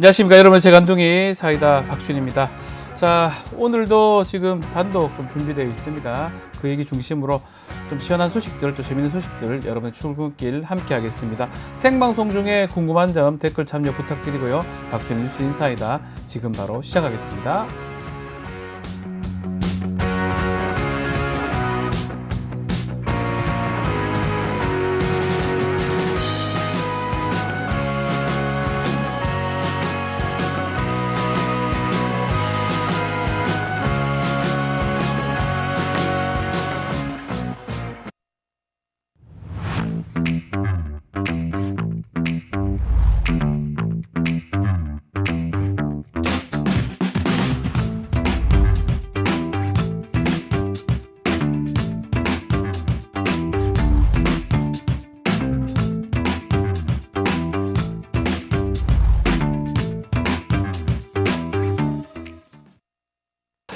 안녕하십니까 여러분, 제간둥이 사이다 박준입니다. 자, 오늘도 지금 단독 좀 준비되어 있습니다. 그 얘기 중심으로 좀 시원한 소식들, 또 재밌는 소식들 여러분의 출근길 함께 하겠습니다. 생방송 중에 궁금한 점 댓글 참여 부탁드리고요. 박준의 뉴스 인사이다 지금 바로 시작하겠습니다.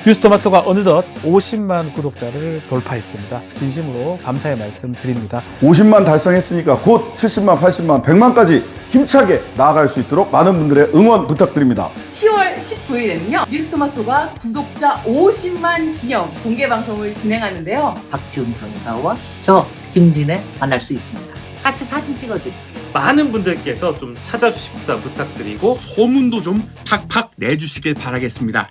뉴스토마토가 어느덧 50만 구독자를 돌파했습니다. 진심으로 감사의 말씀 드립니다. 50만 달성했으니까 곧 70만, 80만, 100만까지 힘차게 나아갈 수 있도록 많은 분들의 응원 부탁드립니다. 10월 19일에는요 뉴스토마토가 구독자 50만 기념 공개 방송을 진행하는데요. 박지훈 변호사와 저 김진애 만날 수 있습니다. 같이 사진 찍어드릴게요. 많은 분들께서 좀 찾아주십사 부탁드리고 소문도 좀 팍팍 내주시길 바라겠습니다.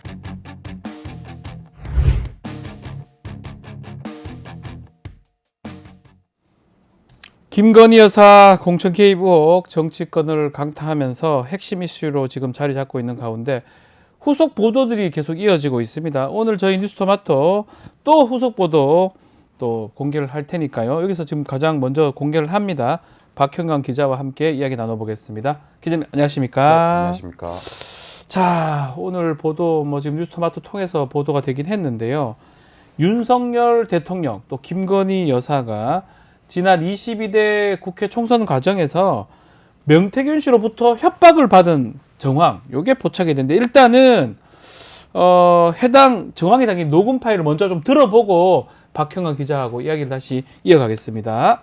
김건희 여사 공천 개입 의혹 정치권을 강타하면서 핵심 이슈로 지금 자리 잡고 있는 가운데 후속 보도들이 계속 이어지고 있습니다. 오늘 저희 뉴스토마토 또 후속 보도 또 공개를 할 테니까요. 여기서 지금 가장 먼저 공개를 합니다. 박형광 기자와 함께 이야기 나눠보겠습니다. 기자님 안녕하십니까? 네, 안녕하십니까? 자, 오늘 보도 지금 뉴스토마토 통해서 보도가 되긴 했는데요. 윤석열 대통령 또 김건희 여사가 지난 22대 국회 총선 과정에서 명태균 씨로부터 협박을 받은 정황, 요게 포착이 됐는데 일단은 해당 정황이 담긴 녹음 파일을 먼저 좀 들어보고 박형광 기자하고 이야기를 다시 이어가겠습니다.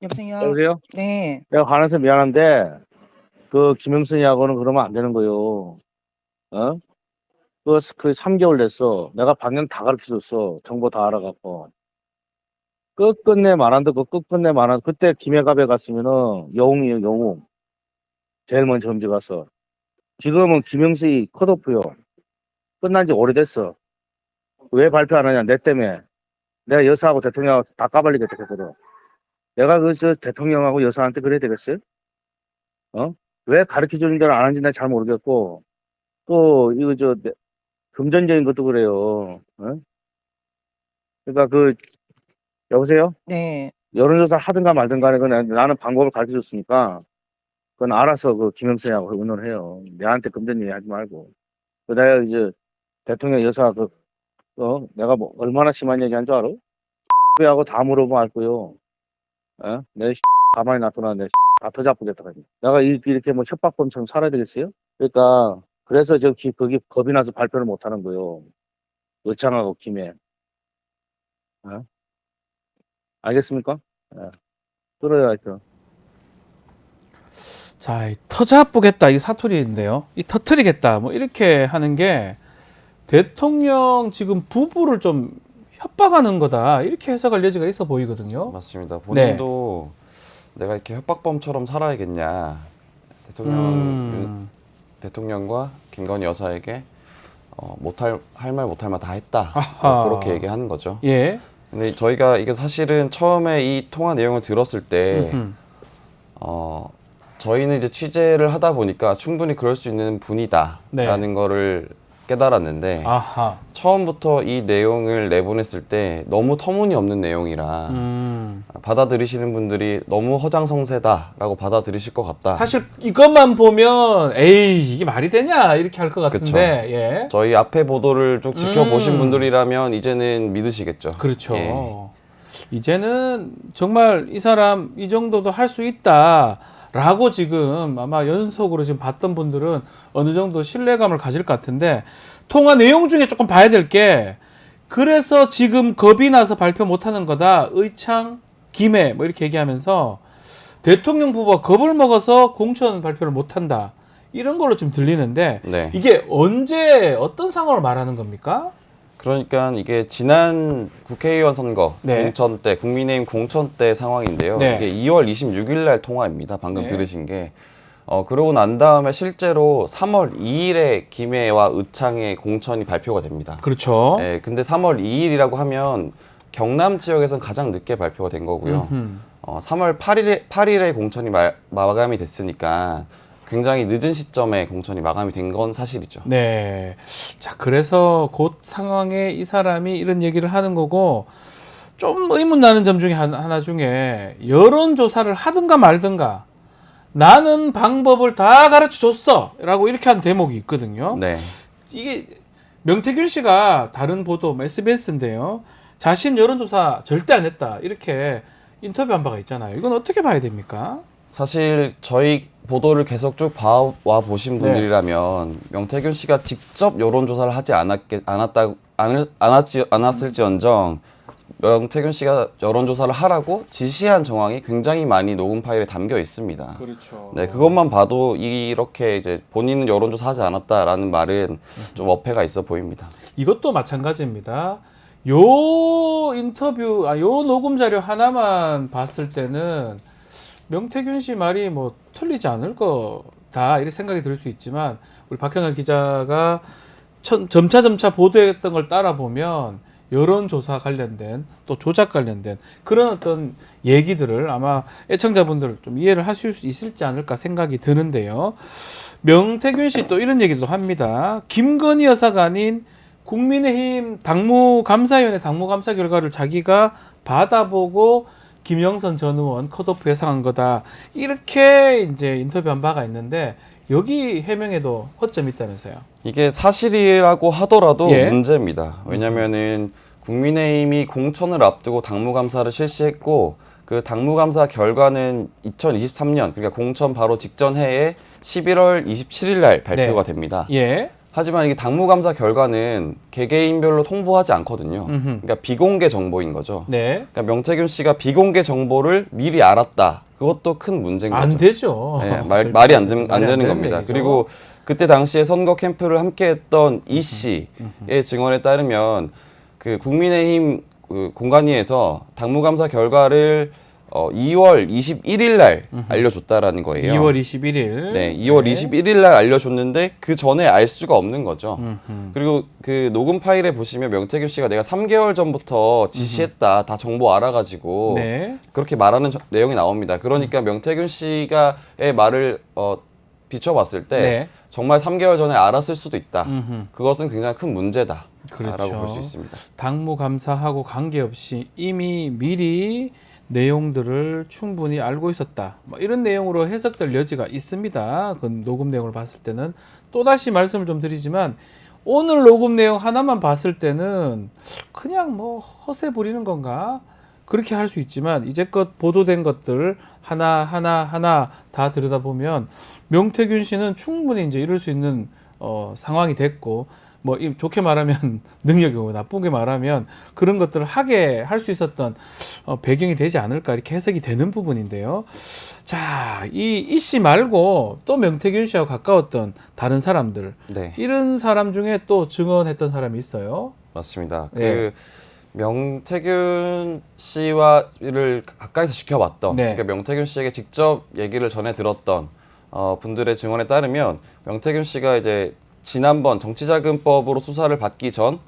여보세요? 여보세요? 네. 내가 화내서 미안한데 그 김영선이하고는 그러면 안 되는 거요. 어? 그 3개월 됐어. 내가 방향 다 가르쳐줬어. 정보 다 알아갖고. 끝끝내 말한다. 끝끝내 말한다. 그때 김해갑에 갔으면은 영웅이에요. 영웅. 제일 먼저 험지 가서. 지금은 김영수이 컷오프요. 끝난 지 오래됐어. 왜 발표 안 하냐? 내 때문에. 내가 여사하고 대통령하고 다 까발리게 됐거든. 내가 저 대통령하고 여사한테 그래야 되겠어요? 왜 가르쳐주는 대로 안 하는지 나 잘 모르겠고. 또 이거 금전적인 것도 그래요. 그러니까 여보세요? 네. 여론조사 하든가 말든 간에 나는 방법을 가르쳐줬으니까 그건 알아서 김영선이하고 의논을 해요. 내한테 금전 얘기 하지 말고. 내가 이제 대통령 여사 내가 뭐 얼마나 심한 얘기 한 줄 알아? 하고 다 물어보면 알 거요. 내 가만히 놔둬놔. 내 다 터잡겠다. 내가 이렇게 뭐 협박범처럼 살아야 되겠어요? 그러니까 그래서 거기 겁이 나서 발표를 못 하는 거요. 의창하고 김해. 알겠습니까? 들어요, 하여튼. 자, 터잡보겠다 이 사투리인데요. 이 터트리겠다 뭐 이렇게 하는 게 대통령 지금 부부를 좀 협박하는 거다 이렇게 해석할 여지가 있어 보이거든요. 맞습니다. 본인도 내가 이렇게 협박범처럼 살아야겠냐. 대통령과 김건희 여사에게 할 말 못할 말 다 했다. 그렇게 얘기하는 거죠. 예. 근데 저희가 이게 사실은 처음에 이 통화 내용을 들었을 때 저희는 이제 취재를 하다 보니까 충분히 그럴 수 있는 분이다라는 거를 깨달았는데 처음부터 이 내용을 내보냈을 때 너무 터무니없는 내용이라 받아들이시는 분들이 너무 허장성세다라고 받아들이실 것 같다. 사실 이것만 보면 에이 이게 말이 되냐 이렇게 할 것 같은데 예. 저희 앞에 보도를 쭉 지켜보신 분들이라면 이제는 믿으시겠죠. 그렇죠. 예. 이제는 정말 이 사람 이 정도도 할 수 있다 라고 지금 아마 연속으로 지금 봤던 분들은 어느 정도 신뢰감을 가질 것 같은데 통화 내용 중에 조금 봐야 될 게 그래서 지금 겁이 나서 발표 못하는 거다. 의창, 김해 뭐 이렇게 얘기하면서 대통령 후보가 겁을 먹어서 공천 발표를 못한다. 이런 걸로 좀 들리는데 네. 이게 언제 어떤 상황을 말하는 겁니까? 그러니까 이게 지난 국회의원 선거 네. 공천 때 국민의힘 공천 때 상황인데요. 네. 이게 2월 26일 날 통화입니다. 방금 네. 들으신 게. 그러고 난 다음에 실제로 3월 2일에 김해와 의창의 공천이 발표가 됩니다. 그렇죠. 네, 근데 3월 2일이라고 하면 경남 지역에서는 가장 늦게 발표가 된 거고요. 3월 8일에 공천이 마감이 됐으니까 굉장히 늦은 시점에 공천이 마감이 된 건 사실이죠. 네. 자, 그래서 곧 상황에 이 사람이 이런 얘기를 하는 거고 좀 의문 나는 점 중에 하나 중에 여론조사를 하든가 말든가 나는 방법을 다 가르쳐 줬어 라고 이렇게 한 대목이 있거든요. 네. 이게 명태균 씨가 다른 보도 SBS인데요. 자신 여론조사 절대 안 했다 이렇게 인터뷰한 바가 있잖아요. 이건 어떻게 봐야 됩니까? 사실 저희 보도를 계속 쭉 봐와 보신 네. 분들이라면 명태균 씨가 직접 여론조사를 하지 않았을지언정 명태균 씨가 여론조사를 하라고 지시한 정황이 굉장히 많이 녹음 파일에 담겨 있습니다. 그렇죠. 네, 그것만 봐도 이렇게 이제 본인은 여론조사 하지 않았다라는 말은 좀 어폐가 있어 보입니다. 이것도 마찬가지입니다. 요 인터뷰, 요 녹음 자료 하나만 봤을 때는 명태균 씨 말이 뭐 틀리지 않을 거다 이렇게 생각이 들 수 있지만 우리 박형아 기자가 점차 보도했던 걸 따라 보면 여론조사 관련된 또 조작 관련된 그런 어떤 얘기들을 아마 애청자분들 좀 이해를 하실 수 있을지 않을까 생각이 드는데요. 명태균 씨 또 이런 얘기도 합니다. 김건희 여사가 아닌 국민의힘 당무감사위원회 당무감사 결과를 자기가 받아보고 김영선 전 의원 컷오프 예상한 거다. 이렇게 이제 인터뷰한 바가 있는데 여기 해명에도 허점이 있다면서요. 이게 사실이라고 하더라도 예. 문제입니다. 왜냐면은 국민의힘이 공천을 앞두고 당무감사를 실시했고 그 당무감사 결과는 2023년 그러니까 공천 바로 직전 해에 11월 27일 날 발표가 네. 됩니다. 예. 하지만 이게 당무감사 결과는 개개인별로 통보하지 않거든요. 그러니까 비공개 정보인 거죠. 네. 그러니까 명태균 씨가 비공개 정보를 미리 알았다. 그것도 큰 문제인 거죠. 안 되죠. 네, 말이 안 되는 되는 겁니다. 얘기죠. 그리고 그때 당시에 선거 캠프를 함께했던 이 씨의 증언에 따르면 그 국민의힘 그 공관위에서 당무감사 결과를 2월 21일 날 알려줬다라는 거예요. 2월 21일. 네, 2월 21일 날 알려줬는데 그 전에 알 수가 없는 거죠. 그리고 그 녹음 파일에 보시면 명태균 씨가 내가 3개월 전부터 지시했다. 다 정보 알아가지고 네. 그렇게 말하는 내용이 나옵니다. 그러니까 명태균 씨가의 말을 비춰봤을 때 네. 정말 3개월 전에 알았을 수도 있다. 그것은 굉장히 큰 문제다. 그렇죠. 라고 볼 수 있습니다. 당무감사하고 관계없이 이미 미리 내용들을 충분히 알고 있었다. 뭐 이런 내용으로 해석될 여지가 있습니다. 그 녹음 내용을 봤을 때는 또다시 말씀을 좀 드리지만 오늘 녹음 내용 하나만 봤을 때는 그냥 뭐 허세 부리는 건가? 그렇게 할 수 있지만 이제껏 보도된 것들 하나 다 들여다보면 명태균 씨는 충분히 이제 이럴 수 있는 상황이 됐고 뭐 좋게 말하면 능력이고 나쁘게 말하면 그런 것들을 하게 할 수 있었던 배경이 되지 않을까 이렇게 해석이 되는 부분인데요. 자, 이 씨 말고 또 명태균 씨하고 가까웠던 다른 사람들 네. 이런 사람 중에 또 증언했던 사람이 있어요. 맞습니다. 네. 그 명태균 씨와를 가까이서 지켜봤던 네. 그러니까 명태균 씨에게 직접 얘기를 전해 들었던 분들의 증언에 따르면 명태균 씨가 이제 지난번 정치자금법으로 수사를 받기 전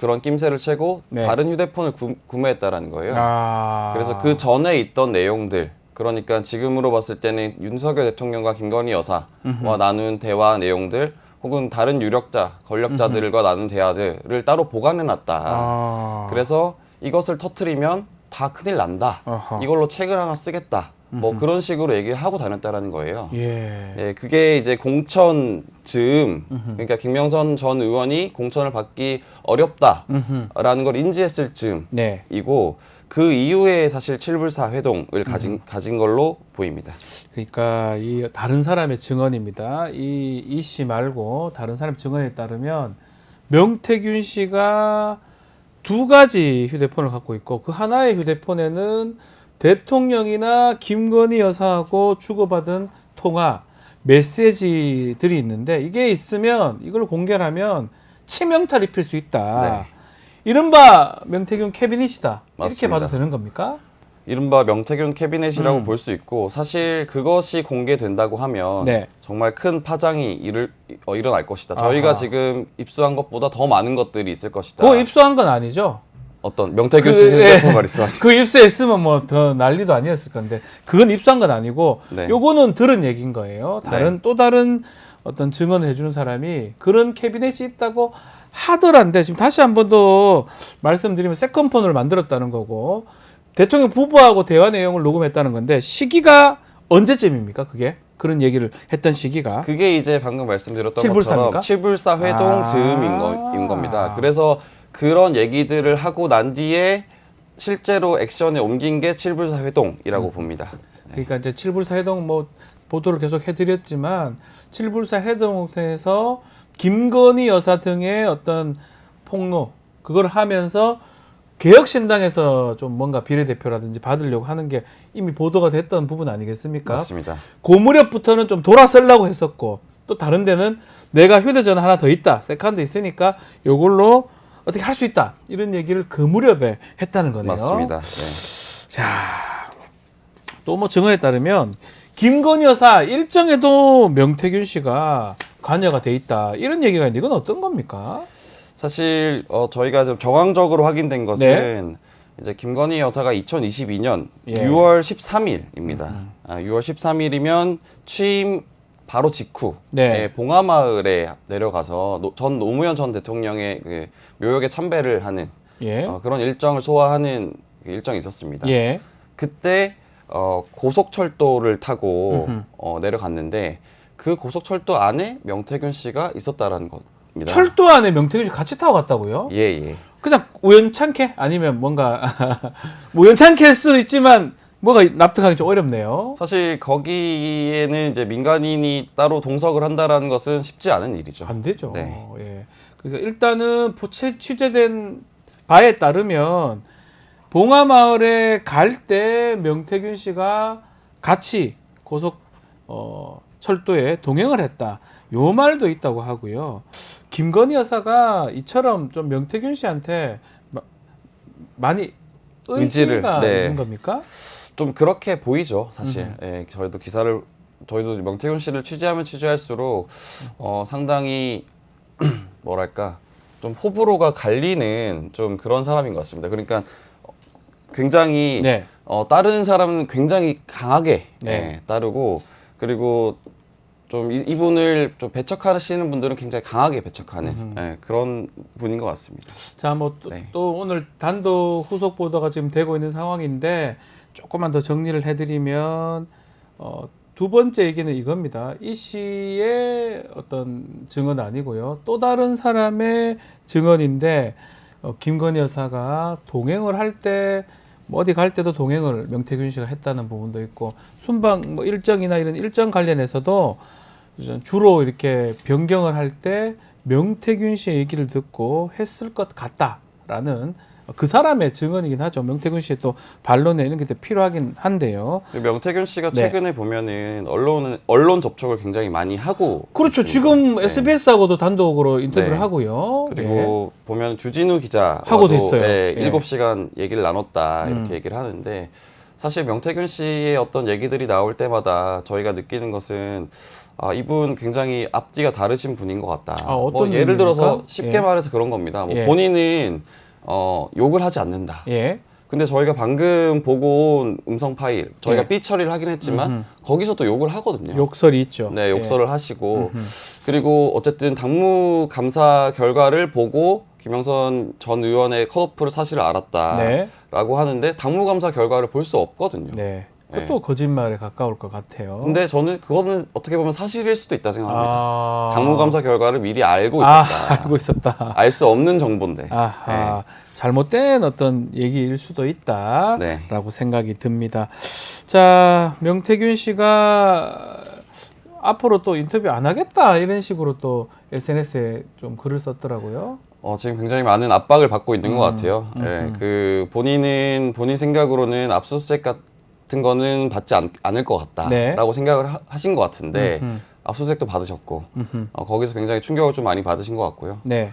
그런 낌새를 채고 네. 다른 휴대폰을 구매했다라는 거예요. 아. 그래서 그 전에 있던 내용들 그러니까 지금으로 봤을 때는 윤석열 대통령과 김건희 여사와 나눈 대화 내용들 혹은 다른 유력자, 권력자들과 나눈 대화들을 따로 보관해놨다. 아. 그래서 이것을 터트리면 다 큰일 난다. 어허. 이걸로 책을 하나 쓰겠다. 뭐 그런 식으로 얘기하고 다녔다라는 거예요. 예. 예, 그게 이제 공천 즈음, 그러니까 김명선 전 의원이 공천을 받기 어렵다라는 걸 인지했을 즈음이고 네. 그 이후에 사실 칠불사 회동을 가진 걸로 보입니다. 그러니까 이 다른 사람의 증언입니다. 이 씨 말고 다른 사람 증언에 따르면 명태균 씨가 두 가지 휴대폰을 갖고 있고 그 하나의 휴대폰에는 대통령이나 김건희 여사하고 주고받은 통화, 메시지들이 있는데 이게 있으면 이걸 공개하면 치명타를 입힐 수 있다. 네. 이른바 명태균 캐비닛이다. 이렇게 맞습니다. 봐도 되는 겁니까? 이른바 명태균 캐비넷이라고 볼 수 있고 사실 그것이 공개된다고 하면 네. 정말 큰 파장이 일어날 것이다. 저희가 아하. 지금 입수한 것보다 더 많은 것들이 있을 것이다. 그거 입수한 건 아니죠? 어떤 명태균 씨 핸드폰 말씀하시죠? 그 입수했으면 뭐 더 난리도 아니었을 건데 그건 입수한 건 아니고 네. 요거는 들은 얘기인 거예요. 또 다른 어떤 증언을 해주는 사람이 그런 캐비넷이 있다고 하더란데 지금 다시 한 번 더 말씀드리면 세컨폰을 만들었다는 거고 대통령 부부하고 대화 내용을 녹음했다는 건데 시기가 언제쯤입니까? 그게 그런 얘기를 했던 시기가 그게 이제 방금 말씀드렸던 칠불사입니까? 것처럼 칠불사 회동 즈음인 겁니다. 그래서 그런 얘기들을 하고 난 뒤에 실제로 액션에 옮긴 게 칠불사 회동이라고 봅니다. 그러니까 이제 칠불사 회동 뭐 보도를 계속 해드렸지만 칠불사 회동에서 김건희 여사 등의 어떤 폭로 그걸 하면서 개혁신당에서 좀 뭔가 비례대표라든지 받으려고 하는 게 이미 보도가 됐던 부분 아니겠습니까? 맞습니다. 그 무렵부터는 좀 돌아서려고 했었고 또 다른 데는 내가 휴대전화 하나 더 있다. 세컨드 있으니까 요걸로 어떻게 할 수 있다. 이런 얘기를 그 무렵에 했다는 거네요. 맞습니다. 네. 자, 또 뭐 증언에 따르면 김건희 여사 일정에도 명태균 씨가 관여가 돼 있다. 이런 얘기가 있는데 이건 어떤 겁니까? 사실 저희가 좀 정황적으로 확인된 것은 이제 김건희 여사가 2022년 예. 6월 13일입니다. 6월 13일이면 취임 바로 직후 네. 봉하마을에 내려가서 전 노무현 전 대통령의 그 묘역에 참배를 하는 예. 그런 일정을 소화하는 그 일정이 있었습니다. 예. 그때 고속철도를 타고 내려갔는데 그 고속철도 안에 명태균 씨가 있었다라는 겁니다. 철도 안에 명태균 씨 같이 타고 갔다고요? 예, 예. 그냥 우연찮게 아니면 뭔가 뭐 우연찮게 할 수도 있지만 뭐가 납득하기 좀 어렵네요. 사실 거기에는 이제 민간인이 따로 동석을 한다라는 것은 쉽지 않은 일이죠. 안 되죠. 네. 예. 그러니까 일단은 취재된 바에 따르면 봉하마을에 갈 때 명태균 씨가 같이 고속 철도에 동행을 했다. 요 말도 있다고 하고요. 김건희 여사가 이처럼 좀 명태균 씨한테 많이 의지가 있는 겁니까? 좀 그렇게 보이죠, 사실. 예, 저희도 명태균 씨를 취재하면 취재할수록 상당히 뭐랄까 좀 호불호가 갈리는 좀 그런 사람인 것 같습니다. 그러니까 굉장히 네. 따르는 사람은 굉장히 강하게 네. 따르고 그리고 좀 이분을 좀 배척하시는 분들은 굉장히 강하게 배척하는 그런 분인 것 같습니다. 자, 뭐 또 오늘 단독 후속 보도가 지금 되고 있는 상황인데 조금만 더 정리를 해드리면 두 번째 얘기는 이겁니다. 이 씨의 어떤 증언 아니고요. 또 다른 사람의 증언인데 김건희 여사가 동행을 할 때 뭐 어디 갈 때도 동행을 명태균 씨가 했다는 부분도 있고 순방 뭐 일정이나 이런 일정 관련해서도 주로 이렇게 변경을 할 때 명태균 씨의 얘기를 듣고 했을 것 같다라는 그 사람의 증언이긴 하죠. 명태균 씨의 또 반론에 이런 게 필요하긴 한데요. 명태균 씨가 최근에 보면은 언론 접촉을 굉장히 많이 하고 그렇죠. 있습니다. 지금 SBS하고도 단독으로 인터뷰를 하고요. 그리고 보면 주진우 기자하고도 하고도 있어요. 7시간 얘기를 나눴다 이렇게 얘기를 하는데 사실 명태균 씨의 어떤 얘기들이 나올 때마다 저희가 느끼는 것은 이분 굉장히 앞뒤가 다르신 분인 것 같다. 어떤 예를 들어서 의미입니까? 쉽게 말해서 그런 겁니다. 본인은 욕을 하지 않는다. 근데 저희가 방금 보고 온 음성 파일 저희가 삐 처리를 하긴 했지만 거기서도 욕을 하거든요. 욕설이 있죠. 네, 욕설을 하시고 그리고 어쨌든 당무 감사 결과를 보고 김영선 전 의원의 컷오프를 사실을 알았다라고 하는데 당무 감사 결과를 볼 수 없거든요. 네. 그것도 거짓말에 가까울 것 같아요. 근데 저는 그거는 어떻게 보면 사실일 수도 있다 생각합니다. 당무 감사 결과를 미리 알고 있었다. 알고 있었다. 알 수 없는 정보인데. 잘못된 어떤 얘기일 수도 있다라고 네. 생각이 듭니다. 자, 명태균 씨가 앞으로 또 인터뷰 안 하겠다 이런 식으로 또 SNS에 좀 글을 썼더라고요. 지금 굉장히 많은 압박을 받고 있는 것 같아요. 그 본인 생각으로는 같은 거는 받지 않을 것 같다라고 생각을 하신 것 같은데 압수수색도 받으셨고 거기서 굉장히 충격을 좀 많이 받으신 것 같고요. 네.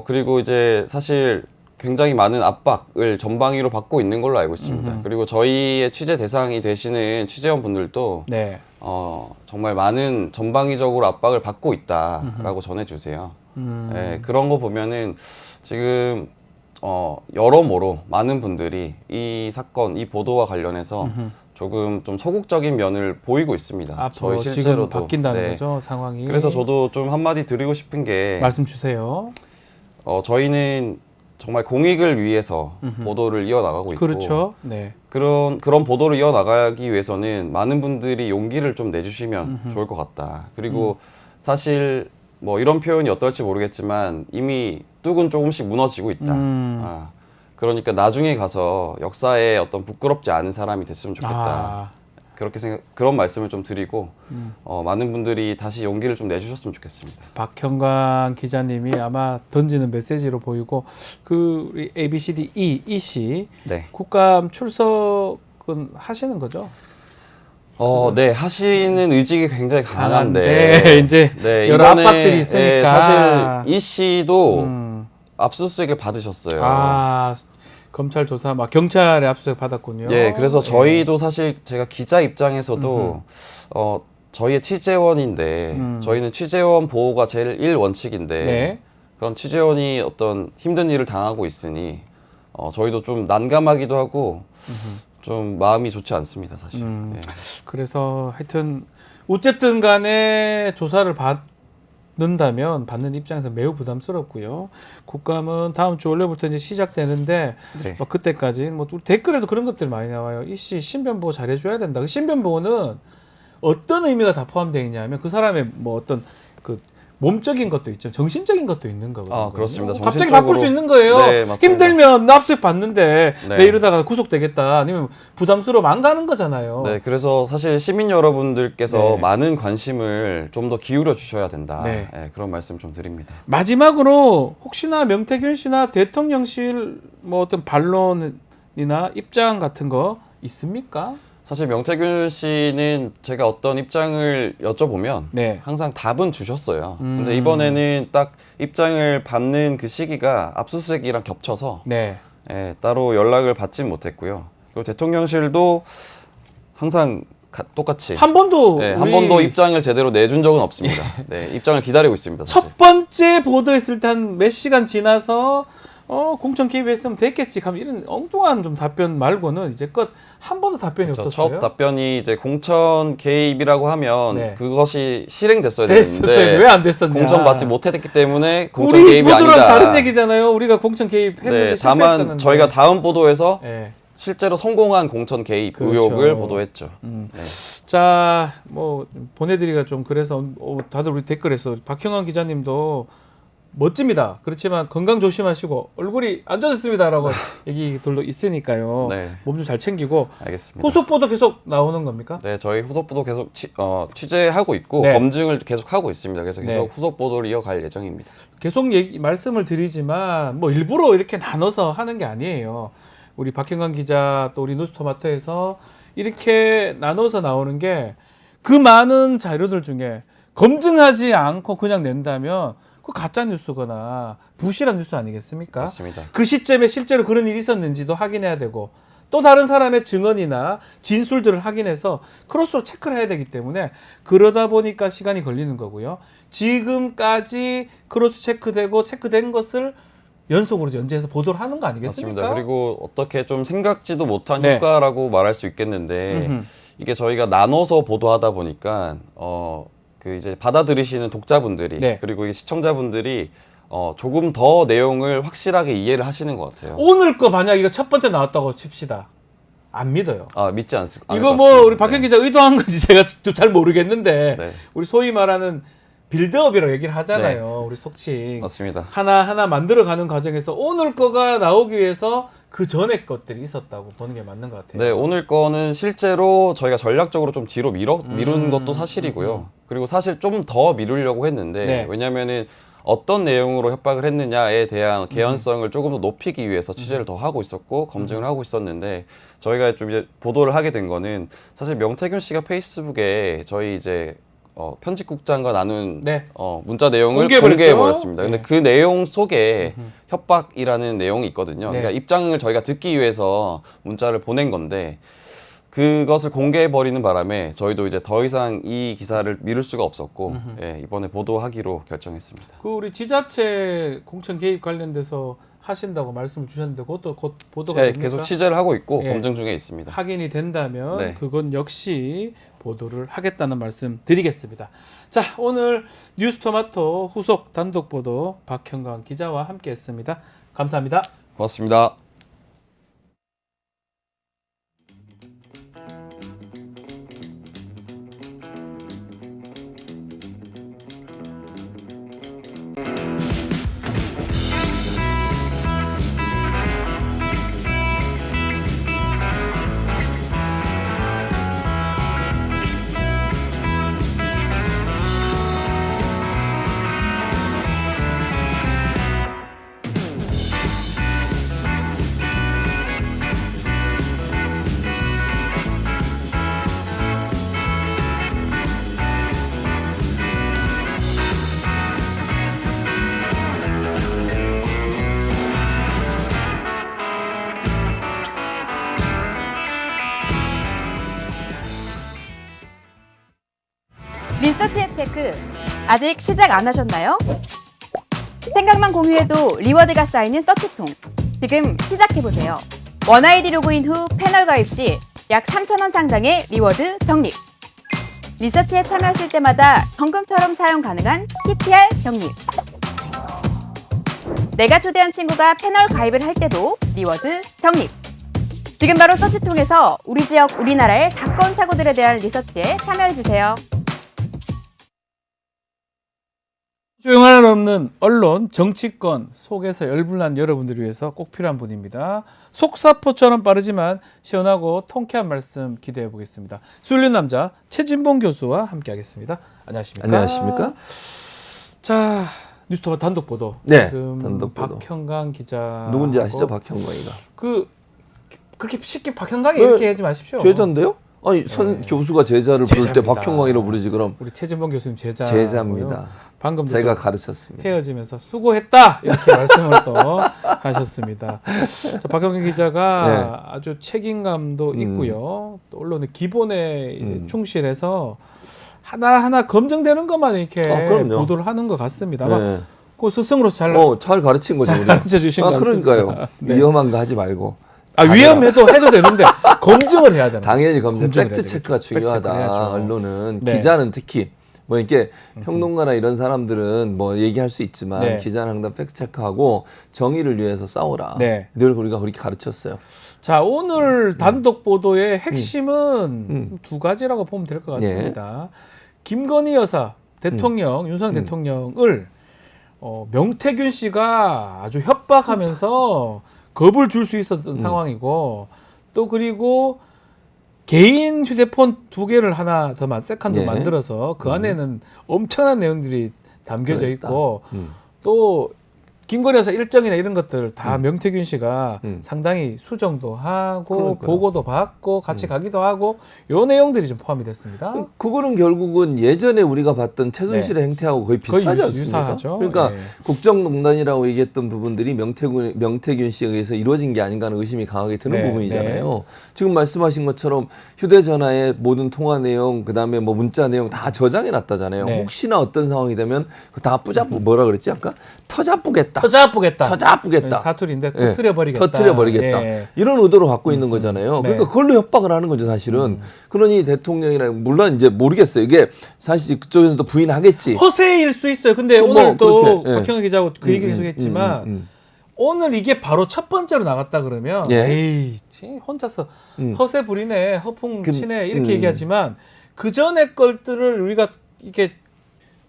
그리고 이제 사실 굉장히 많은 압박을 전방위로 받고 있는 걸로 알고 있습니다. 그리고 저희의 취재 대상이 되시는 취재원 분들도 네. 정말 많은 전방위적으로 압박을 받고 있다라고 전해주세요. 네, 그런 거 보면은 지금 여러모로 많은 분들이 이 사건, 이 보도와 관련해서 조금 좀 소극적인 면을 보이고 있습니다. 앞으로 저희 지금 실제로도 바뀐다는 거죠, 상황이. 그래서 저도 좀 한마디 드리고 싶은 게 말씀 주세요. 저희는 정말 공익을 위해서 보도를 이어나가고 있고 그렇죠. 네. 그런 보도를 이어나가기 위해서는 많은 분들이 용기를 좀 내주시면 좋을 것 같다. 그리고 사실 뭐 이런 표현이 어떨지 모르겠지만 이미 뚝은 조금씩 무너지고 있다. 그러니까 나중에 가서 역사에 어떤 부끄럽지 않은 사람이 됐으면 좋겠다. 그렇게 그런 말씀을 좀 드리고 많은 분들이 다시 용기를 좀 내주셨으면 좋겠습니다. 박형광 기자님이 아마 던지는 메시지로 보이고 그 우리 ABCD E 씨 네. 국감 출석은 하시는 거죠? 네, 하시는 의지가 굉장히 강한데 강한데 이제 네, 여러 이번에 압박들이 있으니까 사실 이 씨도 압수수색을 받으셨어요. 검찰 조사, 막 경찰에 압수수색 받았군요. 예, 그래서 저희도 사실 제가 기자 입장에서도 저희의 취재원인데 저희는 취재원 보호가 제일 1원칙인데 그런 취재원이 어떤 힘든 일을 당하고 있으니 저희도 좀 난감하기도 하고 좀 마음이 좋지 않습니다, 사실. 예. 그래서 하여튼 어쨌든 간에 조사를 받는다면 받는 입장에서 매우 부담스럽고요. 국감은 다음 주 월요일부터 이제 시작되는데 뭐 그때까지 뭐 댓글에도 그런 것들 많이 나와요. 이씨 신변 보호 잘해줘야 된다. 그 신변 보호는 어떤 의미가 다 포함되어 있냐면 그 사람의 뭐 어떤 그 몸적인 것도 있죠. 정신적인 것도 있는 거거든요. 그렇습니다. 갑자기 바꿀 수 있는 거예요. 네, 맞습니다. 힘들면 나 압수수색 받는데 내 이러다가 구속되겠다. 아니면 부담스러우면 안 가는 거잖아요. 네, 그래서 사실 시민 여러분들께서 많은 관심을 좀 더 기울여 주셔야 된다. 네, 그런 말씀 좀 드립니다. 마지막으로 혹시나 명태균 씨나 대통령실 뭐 어떤 반론이나 입장 같은 거 있습니까? 사실 명태균 씨는 제가 어떤 입장을 여쭤보면 항상 답은 주셨어요. 근데 이번에는 딱 입장을 받는 그 시기가 압수수색이랑 겹쳐서 따로 연락을 받진 못했고요. 그리고 대통령실도 항상 똑같이 한 번도 한 번도 입장을 제대로 내준 적은 없습니다. 네, 입장을 기다리고 있습니다. 사실. 첫 번째 보도했을 때 한 몇 시간 지나서 공천 개입했으면 됐겠지. 하면 이런 엉뚱한 좀 답변 말고는 이제껏 한 번도 답변이 없었어요. 첫 답변이 이제 공천 개입이라고 하면 그것이 실행됐어야 되는데 왜 안 됐었냐? 공천 받지 못했기 때문에 공천 우리 개입이 보도랑 아니다. 다른 얘기잖아요. 우리가 공천 개입했는데 다만 저희가 다음 보도에서 네. 실제로 성공한 공천 개입 의혹을 보도했죠. 자, 뭐 보내드리기가 좀 그래서 다들 우리 댓글에서 박형환 기자님도 멋집니다. 그렇지만 건강 조심하시고 얼굴이 안 좋아졌습니다라고 얘기들도 있으니까요. 몸 좀 잘 챙기고. 알겠습니다. 후속 보도 계속 나오는 겁니까? 네, 저희 후속 보도 계속 취재하고 있고 검증을 계속 하고 있습니다. 그래서 계속 후속 보도를 이어갈 예정입니다. 계속 말씀을 드리지만 뭐 일부러 이렇게 나눠서 하는 게 아니에요. 우리 박형환 기자 또 우리 뉴스토마토에서 이렇게 나눠서 나오는 게 그 많은 자료들 중에 검증하지 않고 그냥 낸다면 그 가짜 뉴스거나 부실한 뉴스 아니겠습니까? 맞습니다. 그 시점에 실제로 그런 일이 있었는지도 확인해야 되고 또 다른 사람의 증언이나 진술들을 확인해서 크로스로 체크를 해야 되기 때문에 그러다 보니까 시간이 걸리는 거고요. 지금까지 크로스 체크되고 체크된 것을 연속으로 연재해서 보도를 하는 거 아니겠습니까? 맞습니다. 그리고 어떻게 좀 생각지도 못한 효과라고 말할 수 있겠는데 이게 저희가 나눠서 보도하다 보니까 그 이제 받아들이시는 독자분들이 그리고 이 시청자분들이 조금 더 내용을 확실하게 이해를 하시는 것 같아요. 오늘 거 만약 이거 첫 번째 나왔다고 칩시다. 안 믿어요. 믿지 않습니다. 이거 뭐 우리 박현 기자 의도한 건지 제가 좀 잘 모르겠는데 우리 소위 말하는 빌드업이라고 얘기를 하잖아요. 우리 속칭. 맞습니다. 하나하나 만들어가는 과정에서 오늘 거가 나오기 위해서 그 전에 것들이 있었다고 보는 게 맞는 것 같아요. 네, 오늘 거는 실제로 저희가 전략적으로 좀 뒤로 미룬 것도 사실이고요. 그리고 사실 좀 더 미루려고 했는데 왜냐면은 어떤 내용으로 협박을 했느냐에 대한 개연성을 조금 더 높이기 위해서 취재를 더 하고 있었고 검증을 하고 있었는데 저희가 좀 이제 보도를 하게 된 거는 사실 명태균 씨가 페이스북에 저희 이제 편집국장과 나눈 네. 문자 내용을 공개해버렸습니다. 근데 그 내용 속에 협박이라는 내용이 있거든요. 네. 그러니까 입장을 저희가 듣기 위해서 문자를 보낸 건데 그것을 공개해버리는 바람에 저희도 이제 더 이상 이 기사를 미룰 수가 없었고 예, 이번에 보도하기로 결정했습니다. 그 우리 지자체 공천 개입 관련돼서 하신다고 말씀을 주셨는데 그것도 곧 보도가 됩니까? 계속 취재를 하고 있고 예. 검증 중에 있습니다. 확인이 된다면 네. 그건 역시 보도를 하겠다는 말씀 드리겠습니다. 자, 오늘 뉴스토마토 후속 단독 보도 박형광 기자와 함께했습니다. 감사합니다. 고맙습니다. 리서치 혜테크 아직 시작 안 하셨나요? 생각만 공유해도 리워드가 쌓이는 서치통 지금 시작해보세요. 원아이디 로그인 후 패널 가입 시 약 3,000원 상당의 리워드 적립. 리서치에 참여하실 때마다 현금처럼 사용 가능한 PTR 적립. 내가 초대한 친구가 패널 가입을 할 때도 리워드 적립. 지금 바로 서치통에서 우리 지역, 우리나라의 사건, 사고들에 대한 리서치에 참여해주세요. 조용할 없는 언론, 정치권 속에서 열불난 여러분들을 위해서 꼭 필요한 분입니다. 속사포처럼 빠르지만 시원하고 통쾌한 말씀 기대해 보겠습니다. 술린 남자 최진봉 교수와 함께하겠습니다. 안녕하십니까? 안녕하십니까? 자, 뉴스토마 단독 보도. 네, 지금 단독 보도. 박형광 기자. 누군지 아시죠? 박형광이가. 그렇게 쉽게 박형광이 이렇게 하지 마십시오. 제자인데요? 아니 선 교수가 제자를 부를 때 제자입니다. 박형광이라고 부르지 그럼. 우리 최진봉 교수님 제자입니다. 방금 제가 가르쳤습니다. 헤어지면서 수고했다 이렇게 말씀을 또 하셨습니다. 자, 박형광 기자가 아주 책임감도 있고요. 또 언론의 기본에 이제 충실해서 하나하나 검증되는 것만 이렇게 보도를 하는 것 같습니다. 네. 그 스승으로서 잘 가르친 거죠. 잘 가르쳐 주신 것 같습니다. 그러니까요. 네. 위험한 거 하지 말고. 위험해도 해도 되는데 검증을 해야 되는 당연히 팩트 체크가 중요하다. 언론은 네. 기자는 특히 뭐 이렇게 평론가나 이런 사람들은 뭐 얘기할 수 있지만 네. 기자는 항상 팩트 체크하고 정의를 위해서 싸워라. 네. 늘 우리가 그렇게 가르쳤어요. 자, 오늘 단독 보도의 핵심은 두 가지라고 보면 될 것 같습니다. 김건희 여사 대통령, 윤석열 대통령을 명태균 씨가 아주 협박하면서 겁을 줄 수 있었던 상황이고, 또 그리고 개인 휴대폰 2개를 하나 더 세컨드 만들어서 그 안에는 엄청난 내용들이 담겨져 있고, 또 김건희 여사 일정이나 이런 것들 다 명태균 씨가 상당히 수정도 하고 보고도 받고 같이 가기도 하고 요 내용들이 좀 포함이 됐습니다. 그거는 결국은 예전에 우리가 봤던 최순실의 행태하고 거의 비슷하지 않습니까? 유사하죠. 그러니까 국정농단이라고 얘기했던 부분들이 명태균 씨에 의해서 이루어진 게 아닌가 하는 의심이 강하게 드는 부분이잖아요. 지금 말씀하신 것처럼 휴대전화의 모든 통화 내용, 그다음에 뭐 문자 내용 다 저장해 놨다잖아요. 혹시나 어떤 상황이 되면 다 뿌잡고 뭐라 그랬지 아까? 터잡부겠다. 터잡부겠다. 사투리인데 터트려버리겠다. 터트려버리겠다. 이런 의도로 갖고 있는 거잖아요. 그러니까 그걸로 협박을 하는 거죠, 사실은. 그러니 대통령이나 물론 이제 모르겠어요. 이게 사실 그쪽에서도 부인하겠지. 허세일 수 있어요. 근데 오늘 또 박형광 기자하고 그 얘기를 계속했지만 오늘 이게 바로 첫 번째로 나갔다 그러면 에이, 혼자서 허세 부리네, 허풍 치네 이렇게 얘기하지만 그 전에 것들을 우리가 이게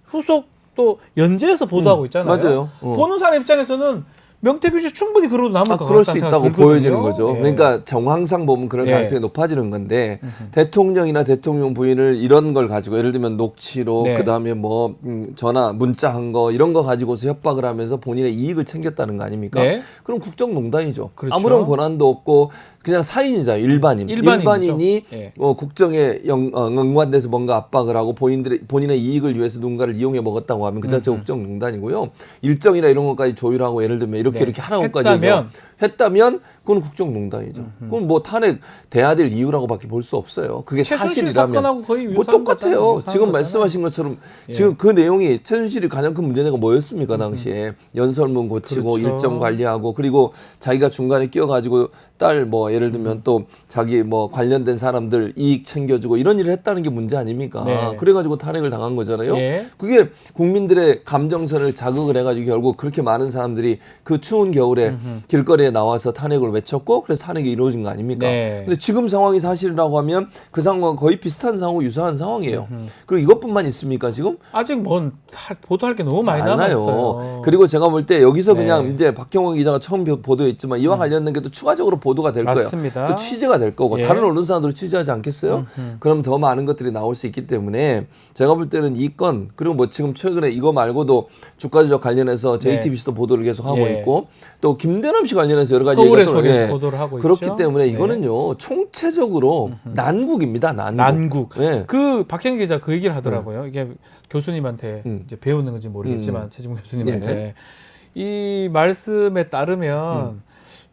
후속 또 연재해서 보도하고 있잖아요. 맞아요. 보는 사람 입장에서는 명태균 씨 충분히 그러도 남을 것 그럴 수 같다는 있다고 생각이 들거든요. 보여지는 거죠. 예. 그러니까 정황상 보면 그럴 예. 가능성이 높아지는 건데 대통령이나 대통령 부인을 이런 걸 가지고 예를 들면 녹취록 네. 그다음에 뭐 전화 문자한 거 이런 거 가지고서 협박을 하면서 본인의 이익을 챙겼다는 거 아닙니까? 네. 그럼 국정농단이죠. 그렇죠. 아무런 권한도 없고 그냥 사인이자 일반인. 일반인이 예. 국정에 연관돼서 뭔가 압박을 하고 본인의 이익을 위해서 누군가를 이용해 먹었다고 하면 그 자체가 국정농단이고요. 일정이나 이런 것까지 조율하고 예를 들면 이렇게 네. 이렇게 하라고까지 했다면 그건 국정농단이죠. 그건 뭐 탄핵 돼야 될 이유라고밖에 볼 수 없어요. 그게 최순실 사실이라면 사건하고 거의 뭐 유사한 똑같아요. 거잖아요. 지금 말씀하신 것처럼 예. 지금 그 내용이 최순실이 가장 큰 문제가 뭐였습니까 당시에 연설문 고치고 그렇죠. 일정 관리하고 그리고 자기가 중간에 끼어가지고 딸 뭐 예를 들면 또 자기 뭐 관련된 사람들 이익 챙겨주고 이런 일을 했다는 게 문제 아닙니까? 네. 그래가지고 탄핵을 당한 거잖아요. 예. 그게 국민들의 감정선을 자극을 해가지고 결국 그렇게 많은 사람들이 그 추운 겨울에 길거리에 나와서 탄핵을 외쳤고 그래서 탄핵이 이루어진 거 아닙니까? 네. 근데 지금 상황이 사실이라고 하면 그 상황과 거의 비슷한 상황, 유사한 상황이에요. 그리고 이것뿐만 있습니까 지금? 아직 뭔 보도할 게 너무 많이 많아요. 남았어요. 그리고 제가 볼 때 여기서 네. 그냥 이제 박형원 기자가 처음 보도했지만 이와 관련된 게 또 추가적으로 보도가 될 거예요. 맞습니다. 또 취재가 될 거고 예. 다른 언론사들도 취재하지 않겠어요? 그럼 더 많은 것들이 나올 수 있기 때문에 제가 볼 때는 이 건 그리고 뭐 지금 최근에 이거 말고도 주가 조작 관련해서 JTBC도 보도를 계속 하고 예. 있고 또 김대남 씨 관련해서 여러 가지 서울의 얘기가 또 속에서 보도를 하고 그렇기 있죠. 때문에 네. 이거는요 총체적으로 난국입니다. 난국. 네. 그 박형 기자 그 얘기를 하더라고요. 이게 교수님한테 이제 배우는 건지 모르겠지만 최지문 교수님한테 네. 이 말씀에 따르면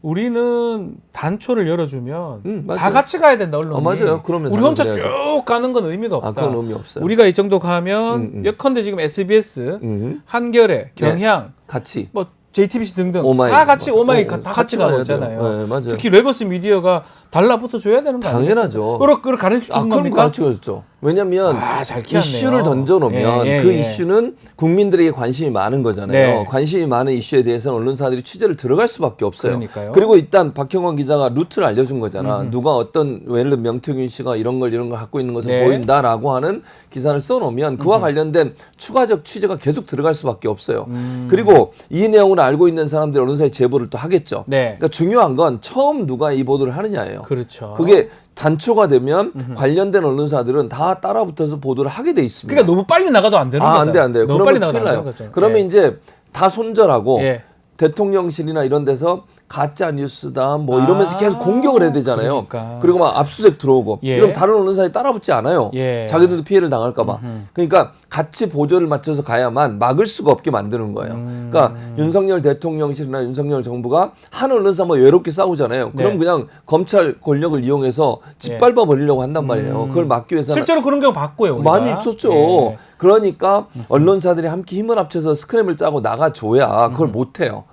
우리는 단초를 열어주면 다 맞아요. 같이 가야 된다 언론이. 맞아요. 그러면 우리 혼자 당연히 쭉 가는 건 의미가 없다. 그건 의미 없어요. 우리가 이 정도 가면 예컨대 지금 SBS, 한겨레, 경향, 같이 뭐 JTBC 등등 오마이. 다 같이 오마이 다 다 같이 가야 가고 돼요. 있잖아요. 네, 맞아요. 특히 레거스 미디어가 달라붙어 줘야 되는 거 아니에요? 당연하죠. 그걸 가르쳐 주는 그럼 겁니까? 가르쳐줬죠. 왜냐하면 잘 키웠네요. 이슈를 던져놓으면 예, 그 예. 이슈는 국민들에게 관심이 많은 거잖아요. 네. 관심이 많은 이슈에 대해서는 언론사들이 취재를 들어갈 수밖에 없어요. 그러니까요. 그리고 일단 박형원 기자가 루트를 알려준 거잖아. 누가 어떤 예를 들면 명태균 씨가 이런 걸 갖고 있는 것을 네. 보인다라고 하는 기사를 써놓으면 그와 관련된 추가적 취재가 계속 들어갈 수밖에 없어요. 그리고 이 내용을 알고 있는 사람들이 언론사에 제보를 또 하겠죠. 네. 그러니까 중요한 건 처음 누가 이 보도를 하느냐예요. 그렇죠. 그게 단초가 되면 관련된 언론사들은 다 따라붙어서 보도를 하게 돼 있습니다. 그러니까 너무 빨리 나가도 안 되는 거죠. 안 돼, 안 돼요. 너무 그러면 빨리 나가도 큰일 안 나요. 되는 거죠. 그러면 예. 이제 다 손절하고 예. 대통령실이나 이런 데서 가짜 뉴스다 뭐 이러면서 계속 공격을 해야 되잖아요. 그러니까. 그리고 막 압수수색 들어오고 예. 이러면 다른 언론사에 따라붙지 않아요. 예. 자기들도 피해를 당할까 봐. 그러니까 같이 보조를 맞춰서 가야만 막을 수가 없게 만드는 거예요. 그러니까 윤석열 대통령실이나 윤석열 정부가 한 언론사만 외롭게 싸우잖아요. 그럼 네. 그냥 검찰 권력을 이용해서 짓밟아 버리려고 한단 말이에요. 그걸 막기 위해서는 실제로 그런 경우 봤고요. 우리가. 많이 있었죠. 예. 그러니까 언론사들이 함께 힘을 합쳐서 스크램을 짜고 나가줘야 그걸 못해요.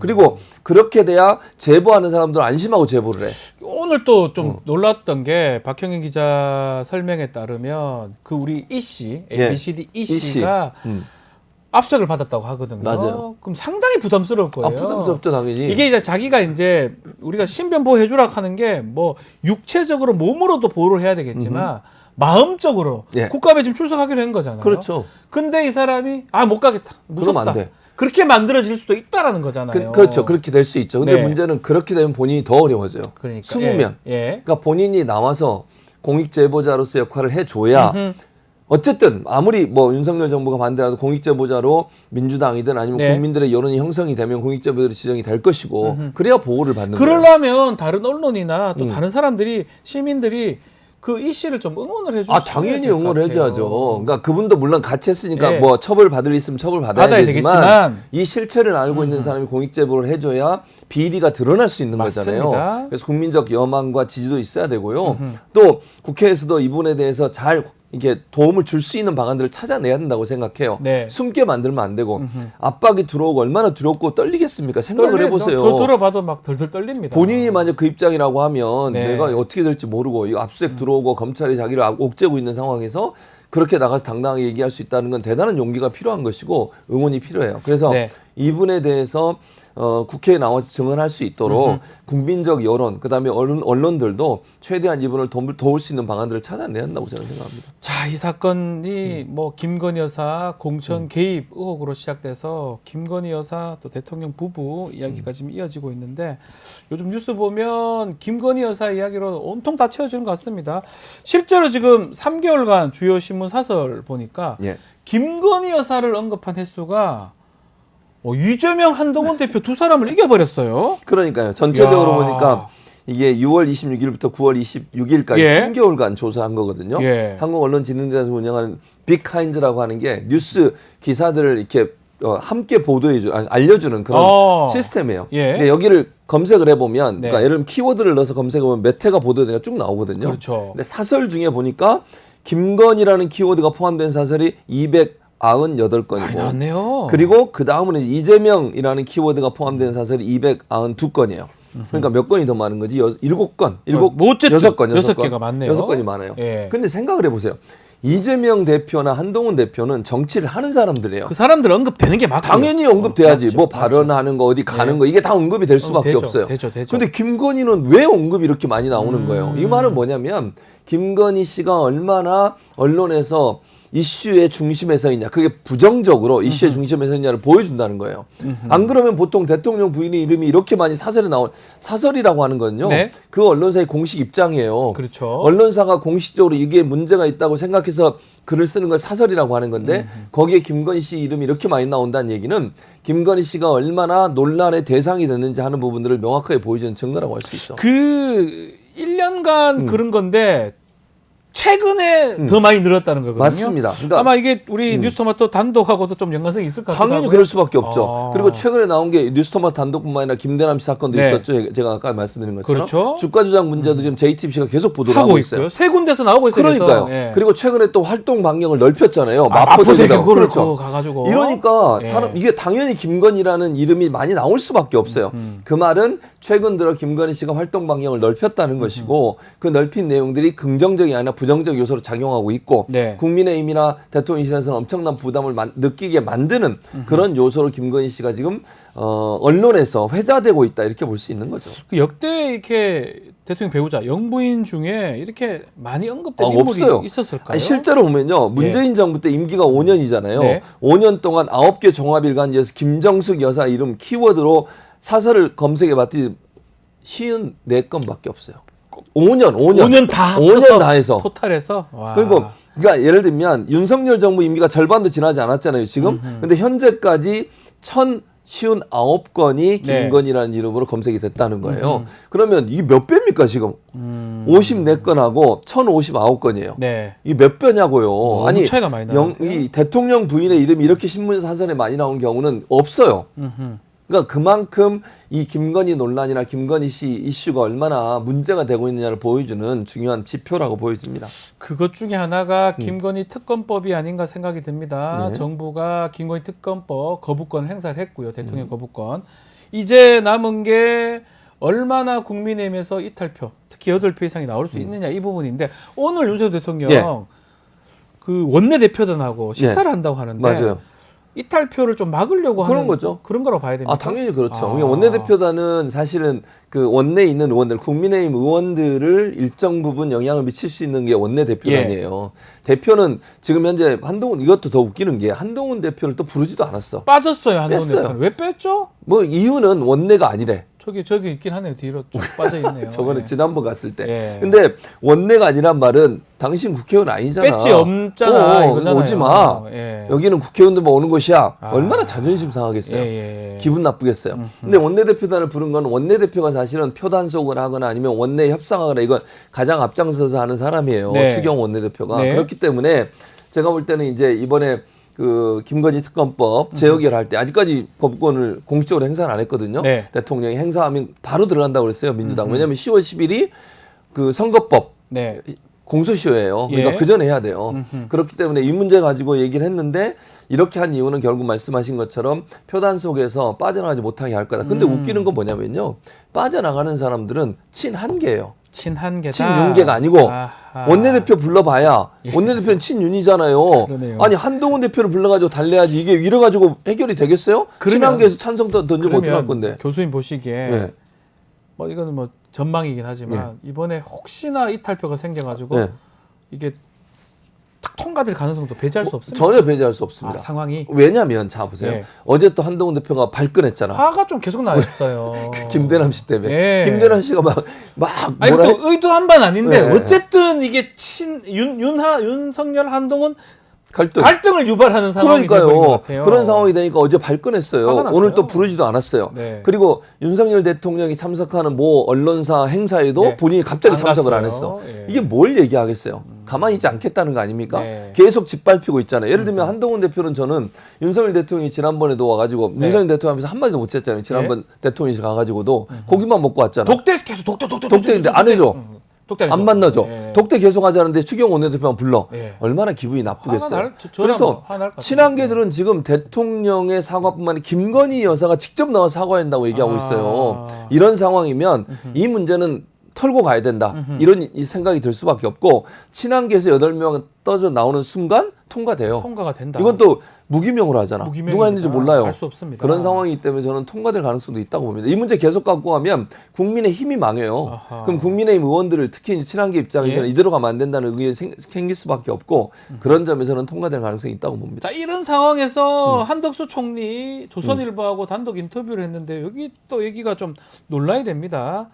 그리고 그렇게 돼야 제보하는 사람들 안심하고 제보를 해. 오늘 또 좀 놀랐던 게 박형인 기자 설명에 따르면 그 우리 이 씨, ABCD 이 씨가 압수수색을 받았다고 하거든요. 맞아요. 그럼 상당히 부담스러울 거예요. 부담스럽죠, 당연히. 이게 이제 자기가 이제 우리가 신변 보호 해주라 하는 게 뭐 육체적으로 몸으로도 보호를 해야 되겠지만 마음적으로 예. 국감에 지금 출석하기로 한 거잖아요. 그렇죠. 근데 이 사람이 못 가겠다. 무섭다. 그러면 안 돼. 그렇게 만들어질 수도 있다라는 거잖아요. 그렇죠. 그렇게 될 수 있죠. 근데 네. 문제는 그렇게 되면 본인이 더 어려워져요. 그러니까. 숨으면. 예. 그러니까 본인이 나와서 공익제보자로서 역할을 해줘야 어쨌든 아무리 뭐 윤석열 정부가 반대라도 공익제보자로 민주당이든 아니면 네. 국민들의 여론이 형성이 되면 공익제보자로 지정이 될 것이고 그래야 보호를 받는 거예요. 그러려면 다른 언론이나 또 다른 사람들이 시민들이 그 이 씨를 좀 응원을 해주셔야 당연히 될것 응원을 같아요. 해줘야죠. 그러니까 그분도 물론 같이 했으니까 네. 뭐 처벌 받을 일 있으면 처벌 받아야 받아야 되지만 되겠지만. 이 실체를 알고 있는 사람이 공익제보를 해줘야 비리가 드러날 수 있는 맞습니다. 거잖아요. 그래서 국민적 여망과 지지도 있어야 되고요. 또 국회에서도 이분에 대해서 잘 이게 도움을 줄 수 있는 방안들을 찾아내야 된다고 생각해요. 네. 숨게 만들면 안 되고 압박이 들어오고 얼마나 두렵고 떨리겠습니까? 생각을 해보세요. 더 들어봐도 막 덜덜 떨립니다. 본인이 만약 그 입장이라고 하면 네. 내가 어떻게 될지 모르고 이거 압수수색 들어오고 검찰이 자기를 옥죄고 있는 상황에서 그렇게 나가서 당당하게 얘기할 수 있다는 건 대단한 용기가 필요한 것이고 응원이 필요해요. 그래서 네. 이분에 대해서 국회에 나와서 증언할 수 있도록 국민적 여론, 그다음에 언론들도 최대한 이분을 도울 수 있는 방안들을 찾아내야 한다고 저는 생각합니다. 자, 이 사건이 뭐 김건희 여사 공천 개입 의혹으로 시작돼서 김건희 여사 또 대통령 부부 이야기가 지금 이어지고 있는데 요즘 뉴스 보면 김건희 여사 이야기로 온통 다 채워지는 것 같습니다. 실제로 지금 3개월간 주요 신문 사설 보니까 예. 김건희 여사를 언급한 횟수가 이재명, 한동훈 대표 두 사람을 이겨버렸어요. 그러니까요. 전체적으로 야. 보니까 이게 6월 26일부터 9월 26일까지 예. 3개월간 조사한 거거든요. 예. 한국언론진흥재단에서 운영하는 빅카인즈라고 하는 게 뉴스 기사들을 이렇게 함께 알려주는 그런 시스템이에요. 예. 근데 여기를 검색을 해보면, 네. 그러니까 예를 들면 키워드를 넣어서 검색해보면 몇 회가 보도되가 쭉 나오거든요. 그렇죠. 근데 사설 중에 보니까 김건희라는 키워드가 포함된 사설이 298건이고, 나왔네요. 그리고 그 다음은 이재명이라는 키워드가 포함된 사설이 292건이에요. 그러니까 몇 건이 더 많은 거지? 7건, 뭐 어쨌든 6건, 6개가 많네요. 6건이 많아요. 예. 근데 생각을 해보세요. 이재명 대표나 한동훈 대표는 정치를 하는 사람들이에요. 그 사람들 언급되는 게 맞고 당연히 언급돼야지. 맞죠, 뭐 발언하는 거 어디 가는 거 이게 다 언급이 될 수밖에 없어요. 되죠. 근데 김건희는 왜 언급이 이렇게 많이 나오는 거예요? 이 말은 뭐냐면 김건희 씨가 얼마나 언론에서 이슈의 중심에 서 있냐, 그게 부정적으로 이슈의 중심에 서 있냐를 보여준다는 거예요. 안 그러면 보통 대통령 부인의 이름이 이렇게 많이 사설에 나온, 사설이라고 하는 건요, 네. 그 언론사의 공식 입장이에요. 그렇죠. 언론사가 공식적으로 이게 문제가 있다고 생각해서 글을 쓰는 걸 사설이라고 하는 건데, 거기에 김건희 씨 이름이 이렇게 많이 나온다는 얘기는 김건희 씨가 얼마나 논란의 대상이 됐는지 하는 부분들을 명확하게 보여주는 증거라고 할 수 있죠. 그 1년간 그런 건데 최근에 더 많이 늘었다는 거거든요. 맞습니다. 그러니까 아마 이게 우리 뉴스토마토 단독하고도 좀 연관성이 있을 것 같아요. 당연히 그럴 수밖에 없죠. 그리고 최근에 나온 게 뉴스토마토 단독뿐만 아니라 김대남 씨 사건도 네. 있었죠. 제가 아까 말씀드린 것처럼. 그렇죠. 주가 조작 문제도 지금 JTBC가 계속 보도를 하고 하고 있어요. 있어요. 세 군데서 나오고 있어요. 그러니까요. 그래서. 예. 그리고 최근에 또 활동 반경을 넓혔잖아요. 마포대교 그렇죠. 가가지고. 이러니까 예. 사람 이게 당연히 김건희라는 이름이 많이 나올 수밖에 없어요. 그 말은 최근 들어 김건희 씨가 활동 반경을 넓혔다는 것이고, 그 넓힌 내용들이 긍정적이 아니라 부정적 요소로 작용하고 있고, 네. 국민의힘이나 대통령실에서는 엄청난 부담을 느끼게 만드는 그런 요소로 김건희 씨가 지금 언론에서 회자되고 있다, 이렇게 볼 수 있는 거죠. 그 역대 이렇게 대통령 배우자 영부인 중에 이렇게 많이 언급된 인물이 없어요. 있었을까요? 아니, 실제로 보면요, 문재인 정부 때 임기가 5년이잖아요. 네. 5년 동안 9개 종합일간지에서 김정숙 여사 이름 키워드로 사설을 검색해 봤더니 54건밖에 없어요. 5년 다 해서. 토탈해서. 와. 그러니까 예를 들면 윤석열 정부 임기가 절반도 지나지 않았잖아요, 지금. 근데 현재까지 1059건이 김건희라는 이름으로 검색이 됐다는 거예요. 그러면 이게 몇 배입니까, 지금? 54건하고 1059건이에요. 네. 이게 몇 배냐고요. 아니, 차이가 많이 나는데요? 이 대통령 부인의 이름이 이렇게 신문 사설에 많이 나온 경우는 없어요. 그러니까 그만큼 이 김건희 논란이나 김건희 씨 이슈가 얼마나 문제가 되고 있느냐를 보여주는 중요한 지표라고 보여집니다. 그것 중에 하나가 김건희 특검법이 아닌가 생각이 듭니다. 네. 정부가 김건희 특검법 거부권을 행사를 했고요. 대통령 거부권. 이제 남은 게 얼마나 국민의힘에서 이탈표, 특히 8표 이상이 나올 수 있느냐, 이 부분인데, 오늘 윤석열 대통령 예. 그 원내대표들하고 식사를 한다고 하는데, 맞아요. 이탈표를 좀 막으려고 그런 하는 거죠. 그런 거라고 봐야 됩니다. 당연히 그렇죠. 그러니까 원내대표단은 사실은 그 원내에 있는 의원들, 국민의힘 의원들을 일정 부분 영향을 미칠 수 있는 게 원내대표단이에요. 대표는 지금 현재 한동훈, 이것도 더 웃기는 게 한동훈 대표를 또 부르지도 않았어. 빠졌어요, 한동훈 뺐어요. 대표는. 왜 뺐죠? 뭐 이유는 원내가 아니래. 저기 있긴 하네요. 뒤로 쭉 빠져 있네요. 저번에 예. 지난번 갔을 때. 예. 근데 원내가 아니란 말은 당신 국회의원 아니잖아. 배지 없잖아. 이거잖아요. 오지 마. 예. 여기는 국회의원들만 오는 곳이야. 얼마나 자존심 상하겠어요. 예. 기분 나쁘겠어요. 근데 원내대표단을 부른 건 원내대표가 사실은 표단속을 하거나 아니면 원내에 협상하거나 이건 가장 앞장서서 하는 사람이에요. 네. 추경 원내대표가. 네. 그렇기 때문에 제가 볼 때는 이제 이번에 그 김건희 특검법 재의결 할 때 아직까지 거부권을 공식적으로 행사를 안 했거든요. 네. 대통령이 행사하면 바로 들어간다고 그랬어요, 민주당. 왜냐하면 10월 10일이 그 선거법 네. 공소시효예요. 그러니까 예. 그 전에 해야 돼요. 그렇기 때문에 이 문제 가지고 얘기를 했는데 이렇게 한 이유는 결국 말씀하신 것처럼 표단 속에서 빠져나가지 못하게 할 거다. 근데 웃기는 건 뭐냐면요. 빠져나가는 사람들은 친한계예요. 친한계다. 친윤계가 아니고 아하. 원내대표 불러봐야 원내대표는 친윤이잖아요. 그러네요. 아니 한동훈 대표를 불러가지고 달래야지 이게 이래가지고 해결이 되겠어요? 친한계에서 찬성 던지면 어떡할 건데. 교수님 보시기에 네. 뭐 이거는 뭐 전망이긴 하지만 이번에 혹시나 이탈표가 생겨가지고 네. 이게 탁 통과될 가능성도 배제할 수 없습니다. 전혀 배제할 수 없습니다. 상황이. 왜냐하면 자 보세요. 네. 어제 또 한동훈 대표가 발끈했잖아. 화가 좀 계속 나 있어요. 김대남 씨 때문에. 예. 김대남 씨가 막 아니 뭐라 또 의도한 바는 아닌데 네. 어쨌든 이게 윤석열 한동훈 갈등. 갈등을 유발하는 상황이 되는 것 그러니까요. 같아요. 그런 상황이 되니까 어제 발끈했어요. 화가 났어요. 오늘 또 부르지도 않았어요. 네. 그리고 윤석열 대통령이 참석하는 모 언론사 행사에도 네. 본인이 갑자기 안 참석을 안 갔어요. 했어. 예. 이게 뭘 얘기하겠어요. 가만히 있지 않겠다는 거 아닙니까? 네. 계속 짓밟히고 있잖아요. 예를 들면 한동훈 대표는 저는 윤석열 대통령이 지난번에도 와가지고 네. 윤석열 대통령 하면서 한마디도 못 했잖아요. 지난번 대통령실 가가지고도 고기만 먹고 왔잖아. 독대 계속 독대인데 안 해줘. 독대 안 만나죠. 예. 독대 계속 하자는데 추경 원내대표만 불러. 예. 얼마나 기분이 나쁘겠어요. 저는 그래서 뭐 화날 것 같아요. 친한계들은 지금 대통령의 사과뿐만 아니라 김건희 여사가 직접 나와 사과한다고 얘기하고 있어요. 이런 상황이면 이 문제는 털고 가야 된다. 이런 이 생각이 들 수밖에 없고 친한계에서 8명 떠져 나오는 순간 통과돼요. 통과가 된다. 이건 또 무기명으로 하잖아. 무기명이니까 누가 했는지 몰라요. 알 수 없습니다. 그런 상황이기 때문에 저는 통과될 가능성도 있다고 봅니다. 이 문제 계속 갖고 가면 국민의 힘이 망해요. 아하. 그럼 국민의힘 의원들을 특히 이제 친한계 입장에서는 예. 이대로 가면 안 된다는 의견이 생길 수밖에 없고 그런 점에서는 통과될 가능성이 있다고 봅니다. 자, 이런 상황에서 한덕수 총리 조선일보하고 단독 인터뷰를 했는데 여기 또 얘기가 좀 논란이 됩니다.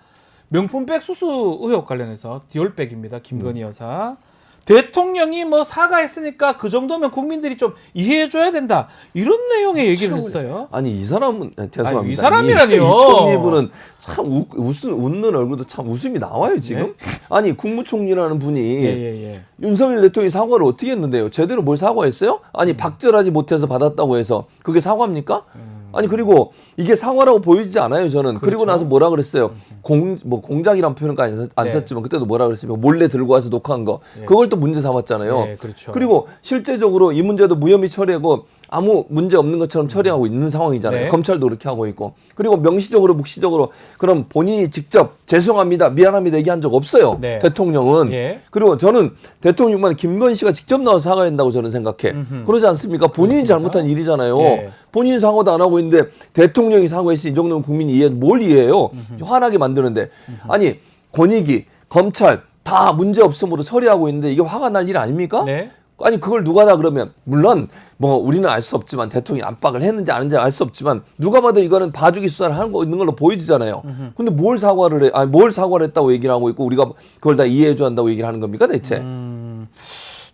명품백 수수 의혹 관련해서 디올백입니다. 김건희 여사. 대통령이 뭐 사과했으니까 그 정도면 국민들이 좀 이해해줘야 된다. 이런 내용의 얘기를 했어요. 아니 이 사람은 죄송합니다. 아니, 이 사람이라니요. 이 총리분은 참 웃는 얼굴도 참 웃음이 나와요 지금. 네? 아니 국무총리라는 분이 예. 윤석열 대통령이 사과를 어떻게 했는데요? 제대로 뭘 사과했어요? 아니 박절하지 못해서 받았다고 해서 그게 사과입니까? 아니 그리고 이게 사과라고 보이지 않아요 저는. 그렇죠. 그리고 나서 뭐라 그랬어요? 공작이란 표현까지 안 네. 썼지만 그때도 뭐라 그랬으면 몰래 들고 와서 녹화한 거 그걸 또 문제 삼았잖아요. 네, 그렇죠. 그리고 실제적으로 이 문제도 무혐의 처리하고 아무 문제 없는 것처럼 처리하고 있는 상황이잖아요. 네. 검찰도 그렇게 하고 있고. 그리고 명시적으로 묵시적으로 그럼 본인이 직접 죄송합니다, 미안합니다 얘기한 적 없어요. 네. 대통령은. 예. 그리고 저는 대통령만 김건희 씨가 직접 나와서 사과한다고 저는 생각해. 그러지 않습니까? 본인이 잘못한 일이잖아요. 예. 본인이 사과도 안 하고 있는데 대통령이 사과했으니 이 정도면 국민이 이해 뭘 이해해요? 화나게 만드는데. 아니 권익위, 검찰 다 문제 없음으로 처리하고 있는데 이게 화가 날 일 아닙니까? 네. 아니 그걸 누가 다 그러면 물론 뭐 우리는 알 수 없지만 대통령이 압박을 했는지 안 했는지 알 수 없지만 누가 봐도 이거는 봐주기 수사를 하는 거 있는 걸로 보이잖아요. 근데 뭘 사과를 해? 아니 뭘 사과를 했다고 얘기를 하고 있고 우리가 그걸 다 이해해 줘 한다고 얘기를 하는 겁니까 대체?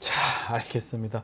자, 알겠습니다.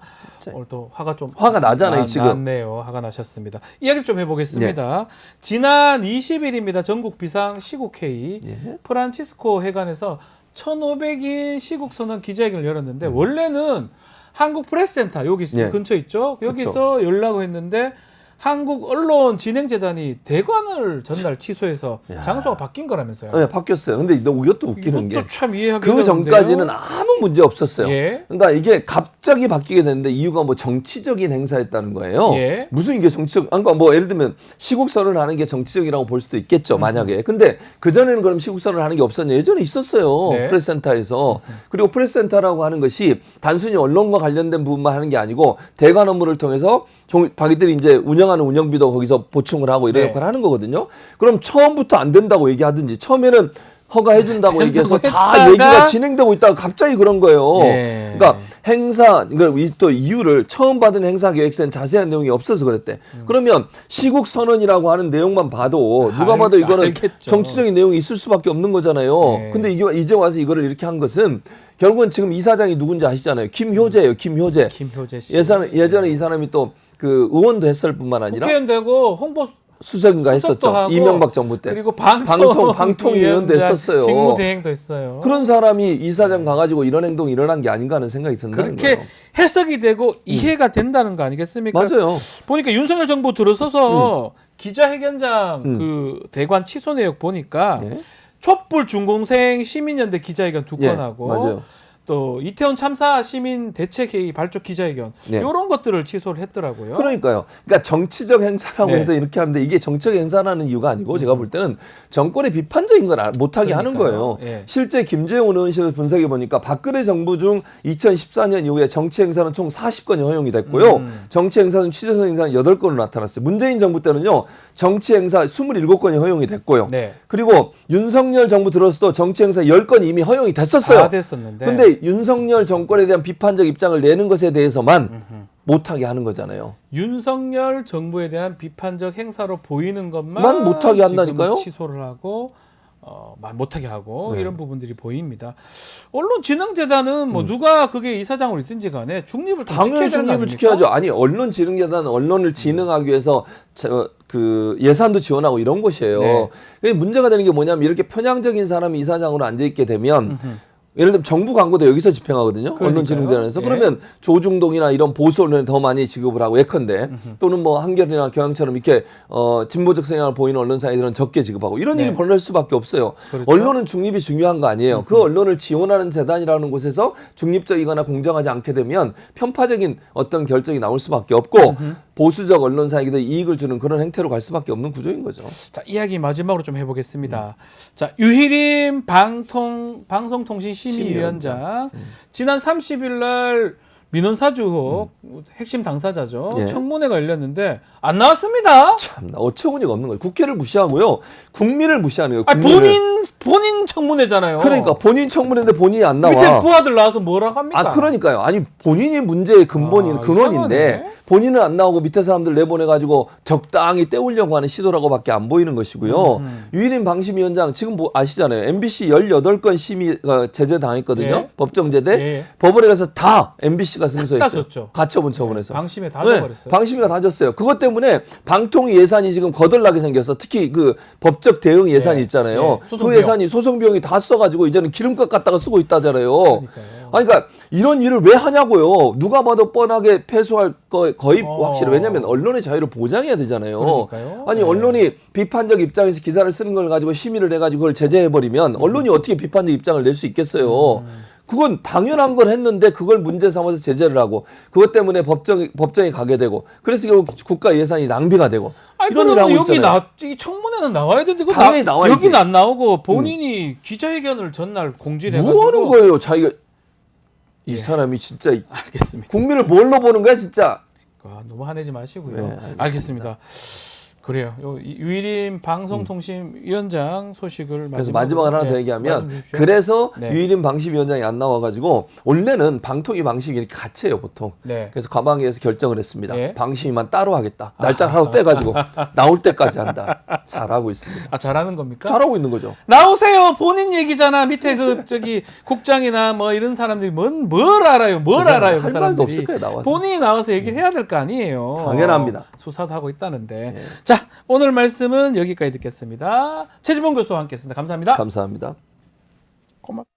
오늘 또 화가 나잖아요, 지금. 났네요. 화가 나셨습니다. 이야기 좀 해보겠습니다. 지난 20일입니다. 전국 비상 시국회의 프란치스코 회관에서 1,500인 시국선언 기자회견을 열었는데 원래는 한국프레스센터 여기 근처 있죠. 여기서 열라고 했는데 한국언론진행재단이 대관을 전날 취소해서 장소가 바뀐 거라면서요. 네, 바뀌었어요. 근데 이것도 웃기는 게 참 이해하기 그 전까지는 아무 문제 없었어요. 예. 그러니까 이게 갑자기 바뀌게 됐는데 이유가 뭐 정치적인 행사였다는 거예요. 예. 무슨 이게 정치적? 그러니까 뭐 예를 들면 시국선언을 하는 게 정치적이라고 볼 수도 있겠죠. 만약에. 근데 그 전에는 그럼 시국선언을 하는 게 없었냐? 예전에 있었어요. 네. 프레스센터에서. 그리고 프레스센터라고 하는 것이 단순히 언론과 관련된 부분만 하는 게 아니고 대관 업무를 통해서 자기들이 이제 운영하는 운영비도 거기서 보충을 하고 이런 역할을 하는 거거든요. 그럼 처음부터 안 된다고 얘기하든지 처음에는 허가해준다고 얘기해서 다 얘기가 진행되고 있다가 갑자기 그런 거예요. 예. 그러니까 그러니까 또 이유를 처음 받은 행사 계획서엔 자세한 내용이 없어서 그랬대. 그러면 시국 선언이라고 하는 내용만 봐도 누가 봐도 이거는 알겠죠. 정치적인 내용이 있을 수밖에 없는 거잖아요. 예. 근데 이제 와서 이거를 이렇게 한 것은 결국은 지금 이사장이 누군지 아시잖아요. 김효재예요. 김효재. 김효재 씨. 예전에 이 사람이 또 그 의원도 했을 뿐만 아니라 국회의원 되고 홍보 수석인가 했었죠. 하고, 이명박 정부 때. 그리고 방통위원도 했었어요. 직무대행도 했어요. 그런 사람이 이사장 가가지고 이런 행동이 일어난 게 아닌가 하는 생각이 든다는 그렇게 거예요. 해석이 되고 이해가 된다는 거 아니겠습니까? 맞아요. 보니까 윤석열 정부 들어서서 기자회견장 그 대관 취소 내역 보니까 촛불 중공생 시민연대 기자회견 2건 하고 맞아요. 또 이태원 참사 시민 대책회의 발족 기자회견 네. 이런 것들을 취소를 했더라고요. 그러니까요. 그러니까 정치적 행사라고 네. 해서 이렇게 하는데 이게 정치적 행사라는 이유가 아니고 제가 볼 때는 정권의 비판적인 걸 못하게 하는 거예요. 예. 실제 김재원 의원실에서 분석해 보니까 박근혜 정부 중 2014년 이후에 정치 행사는 총 40건이 허용이 됐고요. 정치 행사는 취소성 행사는 8건으로 나타났어요. 문재인 정부 때는요. 정치 행사 27건이 허용이 됐고요. 네. 그리고 윤석열 정부 들어서도 정치 행사 10건이 이미 허용이 됐었어요. 다 됐었는데. 근데 윤석열 정권에 대한 비판적 입장을 내는 것에 대해서만 못하게 하는 거잖아요. 윤석열 정부에 대한 비판적 행사로 보이는 것만 못하게 한다니까요? 지금 취소를 하고 못하게 하고 네. 이런 부분들이 보입니다. 언론진흥재단은 뭐 누가 그게 이사장으로 있든지 간에 중립을 좀 당연히 지켜야 되는 거 중립을 아닙니까? 지켜야죠. 아니 언론진흥재단은 언론을 진흥하기 위해서 그 예산도 지원하고 이런 곳이에요. 네. 문제가 되는 게 뭐냐면 이렇게 편향적인 사람이 이사장으로 앉아 있게 되면 예를 들면 정부 광고도 여기서 집행하거든요. 언론진흥재단에서. 예. 그러면 조중동이나 이런 보수 언론에 더 많이 지급을 하고 예컨대 또는 뭐 한겨레나 경향처럼 이렇게 진보적 성향을 보이는 언론사들은 적게 지급하고 이런 일이 벌어질 수밖에 없어요. 그렇죠. 언론은 중립이 중요한 거 아니에요. 그 언론을 지원하는 재단이라는 곳에서 중립적이거나 공정하지 않게 되면 편파적인 어떤 결정이 나올 수밖에 없고 보수적 언론사에게도 이익을 주는 그런 행태로 갈 수밖에 없는 구조인 거죠. 자, 이야기 마지막으로 좀 해보겠습니다. 자, 유희림 방송통신심의위원장 지난 30일 날 민원사주 의혹 핵심 당사자죠. 예. 청문회가 열렸는데 안 나왔습니다. 참 어처구니가 없는 거예요. 국회를 무시하고요. 국민을 무시하는 거예요. 아니, 본인 청문회잖아요. 그러니까 본인 청문회인데 본인이 안 나와. 밑에 부하들 나와서 뭐라고 합니까? 아 그러니까요. 아니 본인이 문제의 근본인 근원인데 이상하네. 본인은 안 나오고 밑에 사람들 내보내가지고 적당히 때우려고 하는 시도라고밖에 안 보이는 것이고요. 유일인 방심위원장 지금 뭐 아시잖아요. MBC 18건 심의가 제재 당했거든요. 예. 법정 제재. 예. 법원에 가서 다 MBC가 승소했어요. 졌죠. 가처분 처분해서. 방심에 다 져버렸어요. 방심위가 다 졌어요. 그것 때문에 방통위 예산이 지금 거덜나게 생겼어. 특히 그 법적 대응 예산이 있잖아요. 소송 그 예산이 소송 비용이 다 써가지고 이제는 기름값 갖다가 쓰고 있다잖아요. 그러니까요. 아니, 그러니까 이런 일을 왜 하냐고요. 누가 봐도 뻔하게 패소할 거 거의 확실해. 왜냐하면 언론의 자유를 보장해야 되잖아요. 그러니까요. 아니 언론이 비판적 입장에서 기사를 쓰는 걸 가지고 심의를 해가지고 그걸 제재해버리면 언론이 어떻게 비판적 입장을 낼 수 있겠어요. 그건 당연한 걸 했는데 그걸 문제 삼아서 제재를 하고 그것 때문에 법정에 가게 되고 그래서 결국 국가 예산이 낭비가 되고 아니, 이런 일을 하고 여기 있잖아요. 이 청문회는 나와야 되는데 그거 당연히 나와야지. 여기는 안 나오고 본인이 기자회견을 전날 공지를 해가지고 뭐 하는 거예요, 자기가. 이 사람이 진짜 알겠습니다. 국민을 뭘로 보는 거야, 진짜. 너무 화내지 마시고요. 네, 알겠습니다. 그래요. 유일인 방송통신위원장 소식을 그래서 마지막으로 하나 더 얘기하면 말씀 주십시오. 그래서 네. 유일인 방심위원장이 안 나와가지고 원래는 방통위 방심이 이렇게 같이 해요 보통. 네. 그래서 과방위에서 결정을 했습니다. 네. 방심위만 따로 하겠다. 날짜 하루 떼가지고 나올 때까지 한다. 잘하고 있습니다. 잘하는 겁니까? 잘하고 있는 거죠. 나오세요. 본인 얘기잖아. 밑에 국장이나 뭐 이런 사람들이 뭘 알아요? 뭘 알아요? 그 할 말도 사람들이. 없을 거예요, 나와서. 본인이 나와서 얘기를 해야 될 거 아니에요. 당연합니다. 수사도 하고 있다는데. 자, 오늘 말씀은 여기까지 듣겠습니다. 최지봉 교수와 함께했습니다. 감사합니다. 감사합니다. 고맙습니다.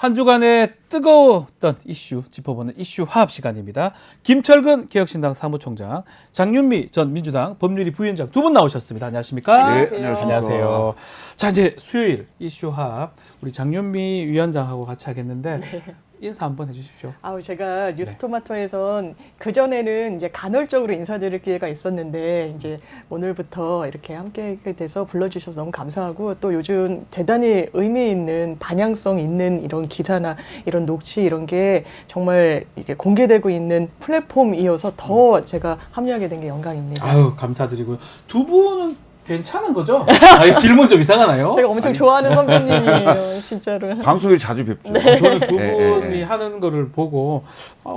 한 주간의 뜨거웠던 이슈 짚어보는 이슈 화합 시간입니다. 김철근 개혁신당 사무총장, 장윤미 전 민주당 법률위 부위원장 두 분 나오셨습니다. 안녕하십니까? 네, 안녕하십니까. 안녕하세요. 자, 이제 수요일 이슈 화합 우리 장윤미 위원장하고 같이 하겠는데 인사 한번 해주십시오. 제가 뉴스토마토에선 그전에는 이제 간헐적으로 인사드릴 기회가 있었는데 이제 오늘부터 이렇게 함께 돼서 불러주셔서 너무 감사하고 또 요즘 대단히 의미 있는 반향성 있는 이런 기사나 이런 녹취 이런 게 정말 이게 공개되고 있는 플랫폼이어서 더 제가 합류하게 된 게 영광입니다. 아유, 감사드리고요. 두 분은 괜찮은 거죠? 질문 좀 이상하나요? 제가 엄청 좋아하는 선배님이에요, 진짜로. 방송에 자주 뵙죠. 저는 두 분이 하는 거를 보고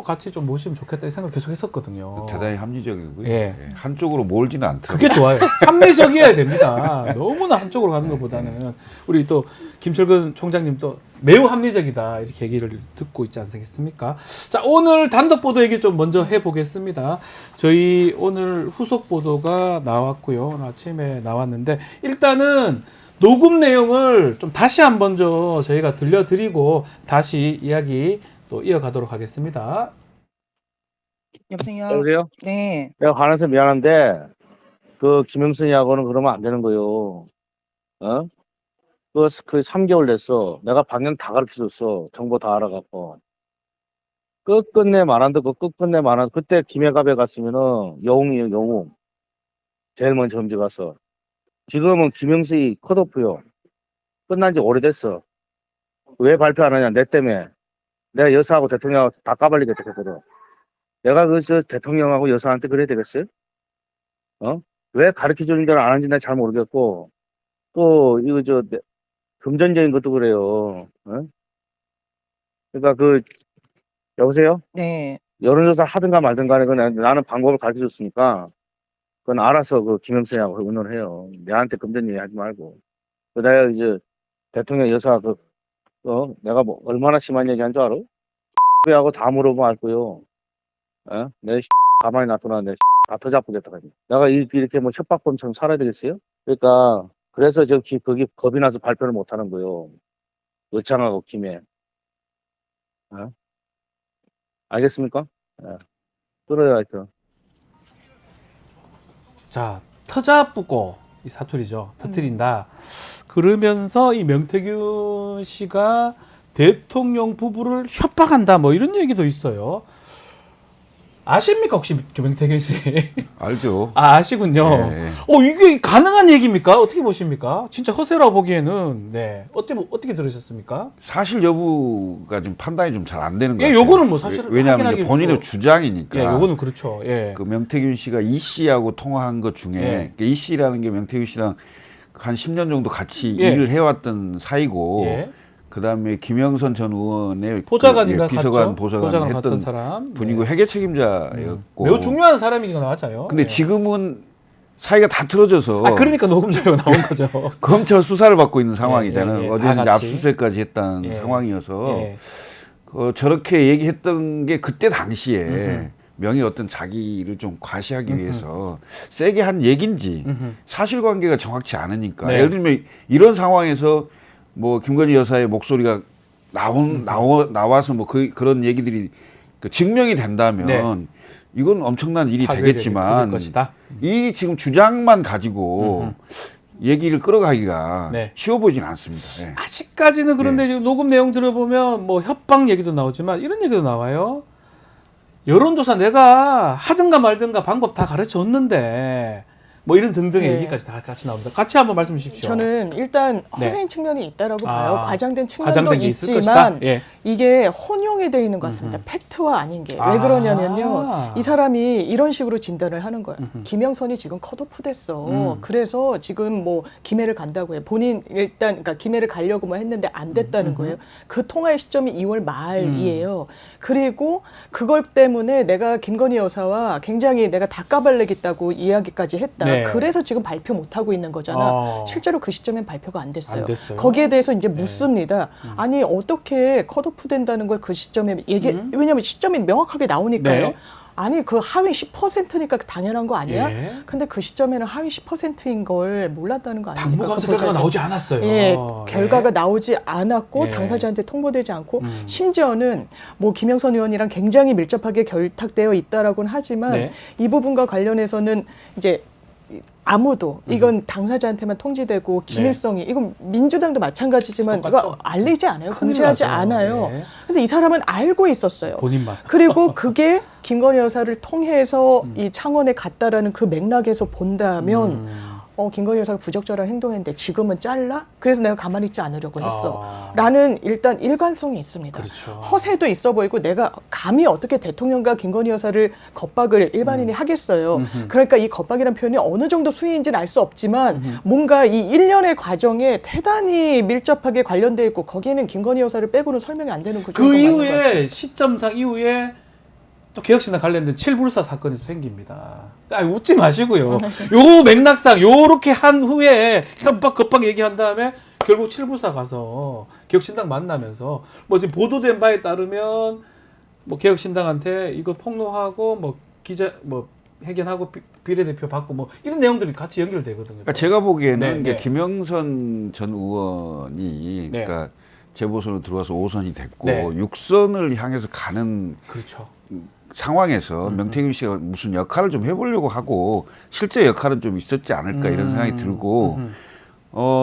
같이 좀 모시면 좋겠다 이 생각을 계속 했었거든요. 대단히 합리적이고요. 예. 한쪽으로 몰지는 않더라고요. 그게 좋아요. 합리적이어야 됩니다. 너무나 한쪽으로 가는 것보다는 우리 또 김철근 총장님도 매우 합리적이다 이렇게 얘기를 듣고 있지 않겠습니까? 자, 오늘 단독 보도 얘기 좀 먼저 해보겠습니다. 저희 오늘 후속 보도가 나왔고요. 오늘 아침에 나왔는데 일단은 녹음 내용을 좀 다시 한번 저희가 들려드리고 다시 이야기 또 이어가도록 하겠습니다. 여보세요? 여보세요? 네. 내가 화내서 미안한데 그 김영선이하고는 그러면 안 되는 거요. 어? 그 3개월 됐어. 내가 방향 다 가르쳐줬어. 정보 다 알아갖고. 끝끝내 말한다. 끝끝내 말한다. 그때 김해갑에 갔으면은 영웅이에요, 영웅. 제일 먼저 험지 갔어. 지금은 김영수이 컷오프요. 끝난 지 오래됐어. 왜 발표 안 하냐? 내 때문에. 내가 여사하고 대통령하고 다 까발리게 됐거든. 내가 저 대통령하고 여사한테 그래야 되겠어요? 왜 가르쳐 주는 줄 안 하는지 나 잘 모르겠고. 또 이거 금전적인 것도 그래요. 그러니까 여보세요? 네. 여론조사 하든가 말든 간에 나는 방법을 가르쳐 줬으니까 그건 알아서 김영선이하고 의논을 해요. 내한테 금전 얘기 하지 말고. 내가 이제 대통령 여사 내가 뭐 얼마나 심한 얘기 한 줄 알아? 하고 다 물어보면 알 거요. 내 가만히 놔두나 내 다 터잡겠다. 내가 이렇게 뭐 협박범처럼 살아야 되겠어요? 그러니까 그래서 거기 겁이 나서 발표를 못 하는 거요. 의창하고 김해. 알겠습니까? 들어요, 하여튼. 자, 터잡고 이 사투리죠. 터트린다. 그러면서 이 명태균 씨가 대통령 부부를 협박한다 뭐 이런 얘기도 있어요. 아십니까 혹시 명태균 씨? 알죠. 아시군요. 네. 이게 가능한 얘기입니까? 어떻게 보십니까? 진짜 허세라고 보기에는 네 어떻게 들으셨습니까? 사실 여부가 좀 판단이 좀 잘 안 되는 거예요. 요거는 뭐 사실 왜냐하면 이제 본인의 주장이니까. 예, 요거는 그렇죠. 예. 그 명태균 씨가 이 씨하고 통화한 것 중에 이 씨라는 게 명태균 씨랑 한 10년 정도 같이 일을 해왔던 사이고. 그다음에 김영선 전 의원의 보좌관인가 비서관 보좌관을 했던 사람 분이고 회계 책임자였고 매우 중요한 사람인 거 맞아요. 근데 지금은 사이가 다 틀어져서 그러니까 녹음 자료가 나온 거죠. 검찰 수사를 받고 있는 상황이잖아요. 어제 이제 같이. 압수수색까지 했던 상황이어서 저렇게 얘기했던 게 그때 당시에 명의 어떤 자기를 좀 과시하기 위해서 세게 한 얘긴지 사실관계가 정확치 않으니까 예를 들면 이런 상황에서 뭐 김건희 여사의 목소리가 나와서 뭐 그런 얘기들이 증명이 된다면 이건 엄청난 일이 되겠지만 이 지금 주장만 가지고 얘기를 끌어가기가 쉬워 보이진 않습니다. 아직까지는 그런데 지금 녹음 내용 들어보면 뭐 협박 얘기도 나오지만 이런 얘기도 나와요. 여론조사 내가 하든가 말든가 방법 다 가르쳐줬는데 뭐 이런 등등의 얘기까지 다 같이 나옵니다. 같이 한번 말씀 주십시오. 저는 일단 허세인 측면이 있다라고 봐요. 과장된 측면도 있지만 이게 혼용이 돼 있는 것 같습니다. 팩트와 아닌 게. 왜 그러냐면요. 이 사람이 이런 식으로 진단을 하는 거예요. 김영선이 지금 컷오프 됐어. 그래서 지금 뭐 김해를 간다고 해요. 본인 일단 그러니까 김해를 가려고 뭐 했는데 안 됐다는 거예요. 그 통화의 시점이 2월 말이에요. 그리고 그걸 때문에 내가 김건희 여사와 굉장히 내가 다 까발리겠다고 이야기까지 했다. 그래서 지금 발표 못 하고 있는 거잖아. 실제로 그 시점엔 발표가 안 됐어요. 거기에 대해서 이제 묻습니다. 아니 어떻게 컷오프 된다는 걸 그 시점에 왜냐하면 시점이 명확하게 나오니까요. 아니 그 하위 10%니까 당연한 거 아니야? 예. 근데 그 시점에는 하위 10%인 걸 몰랐다는 거 아닙니까? 당무감사 결과가 나오지 않았어요. 예, 결과가 나오지 않았고 예. 당사자한테 통보되지 않고 심지어는 뭐 김영선 의원이랑 굉장히 밀접하게 결탁되어 있다라고는 하지만 네. 이 부분과 관련해서는 이제 아무도 이건 당사자한테만 통지되고 기밀성이 이건 민주당도 마찬가지지만 이거 알리지 않아요. 공지하지 않아요. 네. 근데 이 사람은 알고 있었어요. 본인만. 그리고 그게 김건희 여사를 통해서 이 창원에 갔다라는 그 맥락에서 본다면 김건희 여사가 부적절한 행동했는데 지금은 잘라? 그래서 내가 가만히 있지 않으려고 했어. 라는 일단 일관성이 있습니다. 그렇죠. 허세도 있어 보이고 내가 감히 어떻게 대통령과 김건희 여사를 겁박을 일반인이 하겠어요. 그러니까 이 겁박이라는 표현이 어느 정도 수위인지는 알 수 없지만 뭔가 이 일련의 과정에 대단히 밀접하게 관련돼 있고 거기에는 김건희 여사를 빼고는 설명이 안 되는 구조가 그 맞는 것 이후에 같습니다. 시점상 이후에 또 개혁신당 관련된 7불사 사건이 생깁니다. 아니, 웃지 마시고요. 요 맥락상 요렇게 한 후에 협박 겁박 얘기한 다음에 결국 7불사 가서 개혁신당 만나면서 뭐 지금 보도된 바에 따르면 뭐 개혁신당한테 이거 폭로하고 뭐 기자 뭐 회견하고 비례대표 받고 뭐 이런 내용들이 같이 연결되거든요. 그러니까 제가 보기에는 네, 이게 네. 김영선 전 의원이 네. 그러니까 재보선으로 들어와서 5선이 됐고 네. 6선을 향해서 가는 그렇죠. 상황에서 명태균 씨가 무슨 역할을 좀 해보려고 하고 실제 역할은 좀 있었지 않을까 이런 생각이 들고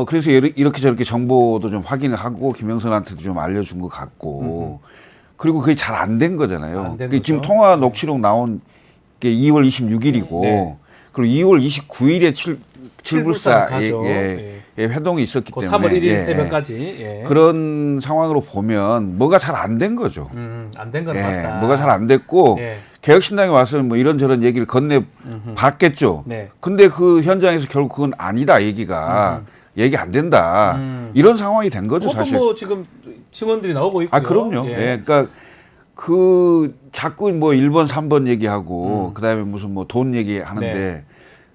그래서 이렇게 저렇게 정보도 좀 확인을 하고 김영선한테도 좀 알려준 것 같고 그리고 그게 잘 안 된 거잖아요. 안 된 그게 지금 거죠. 통화 녹취록 나온 게 2월 26일이고 네. 그리고 2월 29일에 7불사 가죠. 회동이 있었기 그 때문에 3월 1일 예, 새벽까지 예. 그런 상황으로 보면 뭐가 잘 안 된 거죠. 안 된 건 예, 맞다. 뭐가 잘 안 됐고 예. 개혁신당에 와서 뭐 이런저런 얘기를 건네 봤겠죠. 네. 근데 그 현장에서 결국 그건 아니다 얘기가 얘기 안 된다 이런 상황이 된 거죠 사실. 뭐 지금 증언들이 나오고 있고요. 아 그럼요. 예. 예, 그러니까 그 자꾸 뭐 1번 3번 얘기하고 그다음에 무슨 뭐 돈 얘기하는데 네.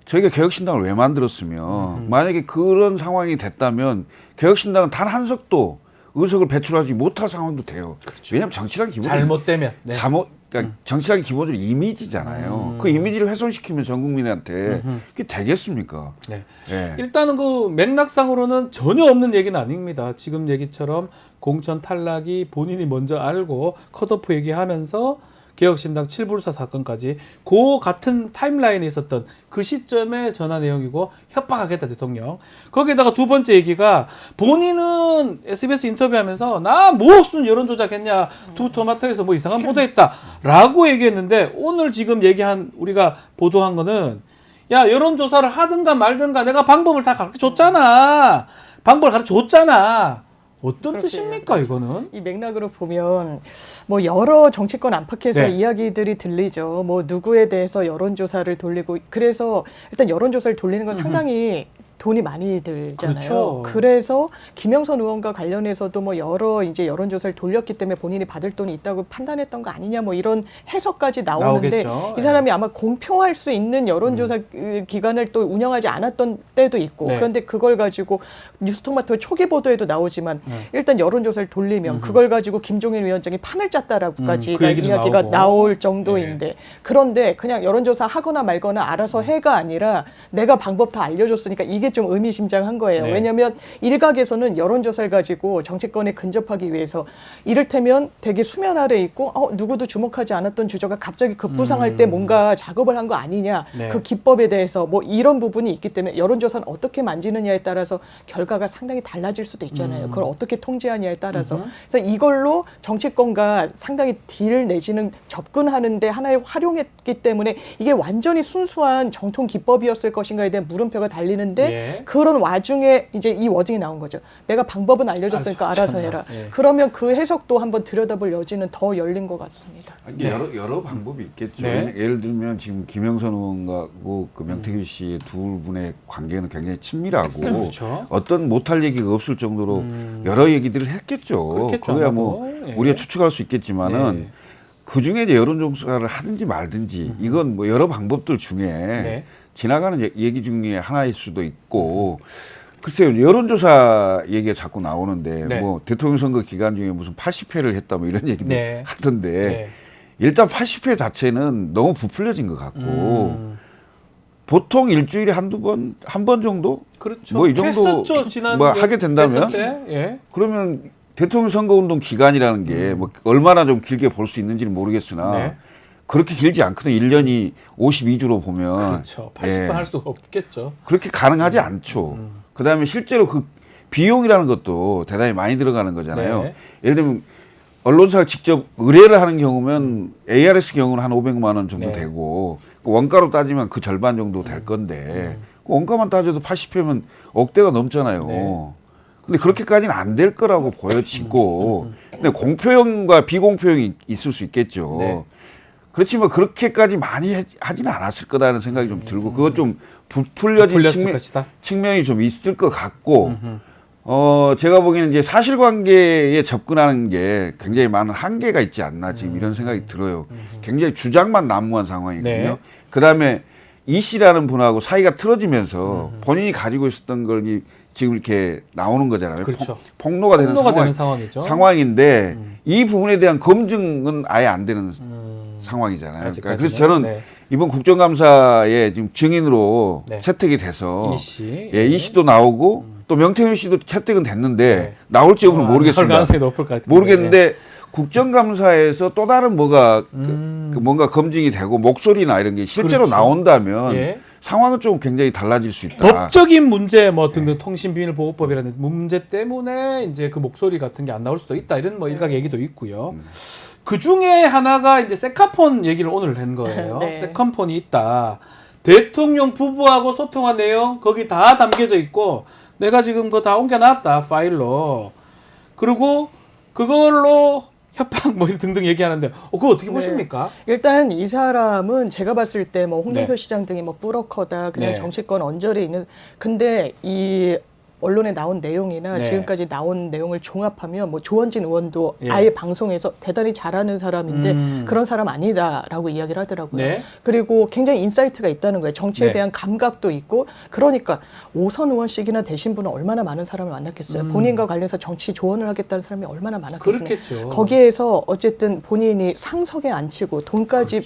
저희가 개혁신당을 왜 만들었으면 만약에 그런 상황이 됐다면 개혁신당은 단 한 석도 의석을 배출하지 못할 상황도 돼요. 그렇죠. 왜냐하면 정치란 기본 잘못되면 네. 그러니까 정치란 기본적으로 이미지잖아요. 그 이미지를 훼손시키면 전 국민한테 그게 되겠습니까? 네. 예. 일단은 그 맥락상으로는 전혀 없는 얘기는 아닙니다. 지금 얘기처럼 공천 탈락이 본인이 먼저 알고 컷오프 얘기하면서 개혁신당 7불사 사건까지 그 같은 타임라인에 있었던 그 시점의 전화 내용이고 협박하겠다 대통령. 거기에다가 두 번째 얘기가 본인은 SBS 인터뷰하면서 나 무슨 여론조작했냐 투토마토에서 뭐 이상한 보도했다라고 얘기했는데 오늘 지금 얘기한 우리가 보도한 거는 야 여론조사를 하든가 말든가 내가 방법을 다 가르쳐줬잖아. 방법을 가르쳐줬잖아. 어떤 뜻입니까 이거는? 이 맥락으로 보면 뭐 여러 정치권 안팎에서 네. 이야기들이 들리죠. 뭐 누구에 대해서 여론조사를 돌리고 그래서 일단 여론조사를 돌리는 건 상당히 돈이 많이 들잖아요. 그렇죠. 그래서 김영선 의원과 관련해서도 뭐 여러 이제 여론조사를 돌렸기 때문에 본인이 받을 돈이 있다고 판단했던 거 아니냐 뭐 이런 해석까지 나오는데 나오겠죠. 이 사람이 아마 공표할 수 있는 여론조사 기관을 또 운영하지 않았던 때도 있고 네. 그런데 그걸 가지고 뉴스토마토 초기 보도에도 나오지만 일단 여론조사를 돌리면 그걸 가지고 김종인 위원장이 판을 짰다라고까지 그 얘기도 이야기가 나오고. 나올 정도인데 그런데 그냥 여론조사 하거나 말거나 알아서 해가 아니라 내가 방법 다 알려줬으니까 이게 좀 의미심장한 거예요. 네. 왜냐하면 일각에서는 여론조사를 가지고 정치권에 근접하기 위해서 이를테면 되게 수면 아래 있고 누구도 주목하지 않았던 주저가 갑자기 급부상할 때 뭔가 작업을 한 거 아니냐. 네. 그 기법에 대해서 뭐 이런 부분이 있기 때문에 여론조사는 어떻게 만지느냐에 따라서 결과가 상당히 달라질 수도 있잖아요. 그걸 어떻게 통제하냐에 따라서. 그래서 이걸로 정치권과 상당히 딜 내지는 접근하는데 하나의 활용했기 때문에 이게 완전히 순수한 정통 기법이었을 것인가에 대한 물음표가 달리는데 예. 그런 와중에 이제 이 워딩이 나온 거죠. 내가 방법은 알려줬으니까 알아서 해라. 예. 그러면 그 해석도 한번 들여다볼 여지는 더 열린 것 같습니다. 이게 여러 방법이 있겠죠. 네. 예를 들면 지금 김영선 의원하고 그 명태균 씨의 두 분의 관계는 굉장히 친밀하고 그렇죠. 어떤 못할 얘기가 없을 정도로 여러 얘기들을 했겠죠. 그렇겠죠, 그거야 아마도. 뭐 예. 우리가 추측할 수 있겠지만은 네. 그 중에 이제 여론조사를 하든지 말든지 이건 뭐 여러 방법들 중에 네. 지나가는 얘기 중에 하나일 수도 있고 글쎄요 여론조사 얘기가 자꾸 나오는데 네. 뭐 대통령 선거 기간 중에 무슨 80회를 했다 뭐 이런 얘기도 네. 하던데 네. 일단 80회 자체는 너무 부풀려진 것 같고 보통 일주일에 한 번 정도? 그렇죠. 뭐 이 정도 했었죠, 지난 뭐 하게 된다면 예. 그러면 대통령 선거운동 기간이라는 게 뭐 얼마나 좀 길게 볼 수 있는지는 모르겠으나 네. 그렇게 길지 않거든요. 1년이 52주로 보면. 그렇죠. 80번 할 수가 없겠죠. 그렇게 가능하지 않죠. 그다음에 실제로 그 비용이라는 것도 대단히 많이 들어가는 거잖아요. 네. 예를 들면 언론사가 직접 의뢰를 하는 경우면 ARS 경우는 한 500만 원 정도 네. 되고 그 원가로 따지면 그 절반 정도 될 건데 그 원가만 따져도 80회면 억대가 넘잖아요. 네. 근데 그렇게까지는 안 될 거라고 보여지고 근데 공표형과 비공표형이 있을 수 있겠죠. 네. 그렇지만 그렇게까지 많이 하지는 않았을 거다라는 생각이 좀 들고 그건 좀 부풀려진 측면이 좀 있을 것 같고 제가 보기에는 이제 사실관계에 접근하는 게 굉장히 많은 한계가 있지 않나 지금 이런 생각이 들어요. 굉장히 주장만 난무한 상황이거든요. 네. 그다음에 이 씨라는 분하고 사이가 틀어지면서 본인이 가지고 있었던 걸 지금 이렇게 나오는 거잖아요. 그렇죠. 폭로가 되는 상황이죠. 상황인데 이 부분에 대한 검증은 아예 안 되는 상황이잖아요. 그러니까 그래서 저는 이번 국정감사에 지금 증인으로 채택이 돼서 이 씨, 이 씨도 나오고 또 명태균 씨도 채택은 됐는데 나올지 여부는 모르겠습니다. 가능성이 높을 것 같은데. 모르겠는데 국정감사에서 또 다른 뭐가 뭔가 검증이 되고 목소리나 이런 게 실제로 그렇죠. 나온다면 상황은 좀 굉장히 달라질 수 있다. 법적인 문제 뭐 등등 통신비밀보호법이라는 문제 때문에 이제 그 목소리 같은 게 안 나올 수도 있다 이런 뭐 일각 얘기도 있고요. 그 중에 하나가 이제 세카폰 얘기를 오늘 한 거예요. 네. 세카폰이 있다. 대통령 부부하고 소통한 내용 거기 다 담겨져 있고 내가 지금 그거 다 옮겨놨다 파일로. 그리고 그걸로 협박 뭐 등등 얘기하는데 그거 어떻게 보십니까? 일단 이 사람은 제가 봤을 때 뭐 홍준표 시장 등이 뭐 뿌러커다 그냥 정치권 언저리에 있는 근데 이 언론에 나온 내용이나 지금까지 나온 내용을 종합하면 뭐 조원진 의원도 아예 방송에서 대단히 잘하는 사람인데 그런 사람 아니다라고 이야기를 하더라고요. 그리고 굉장히 인사이트가 있다는 거예요. 정치에 대한 감각도 있고 그러니까 오선 의원씩이나 되신 분은 얼마나 많은 사람을 만났겠어요. 본인과 관련해서 정치 조언을 하겠다는 사람이 얼마나 많았겠습니까. 그렇겠죠. 거기에서 어쨌든 본인이 상석에 앉히고 돈까지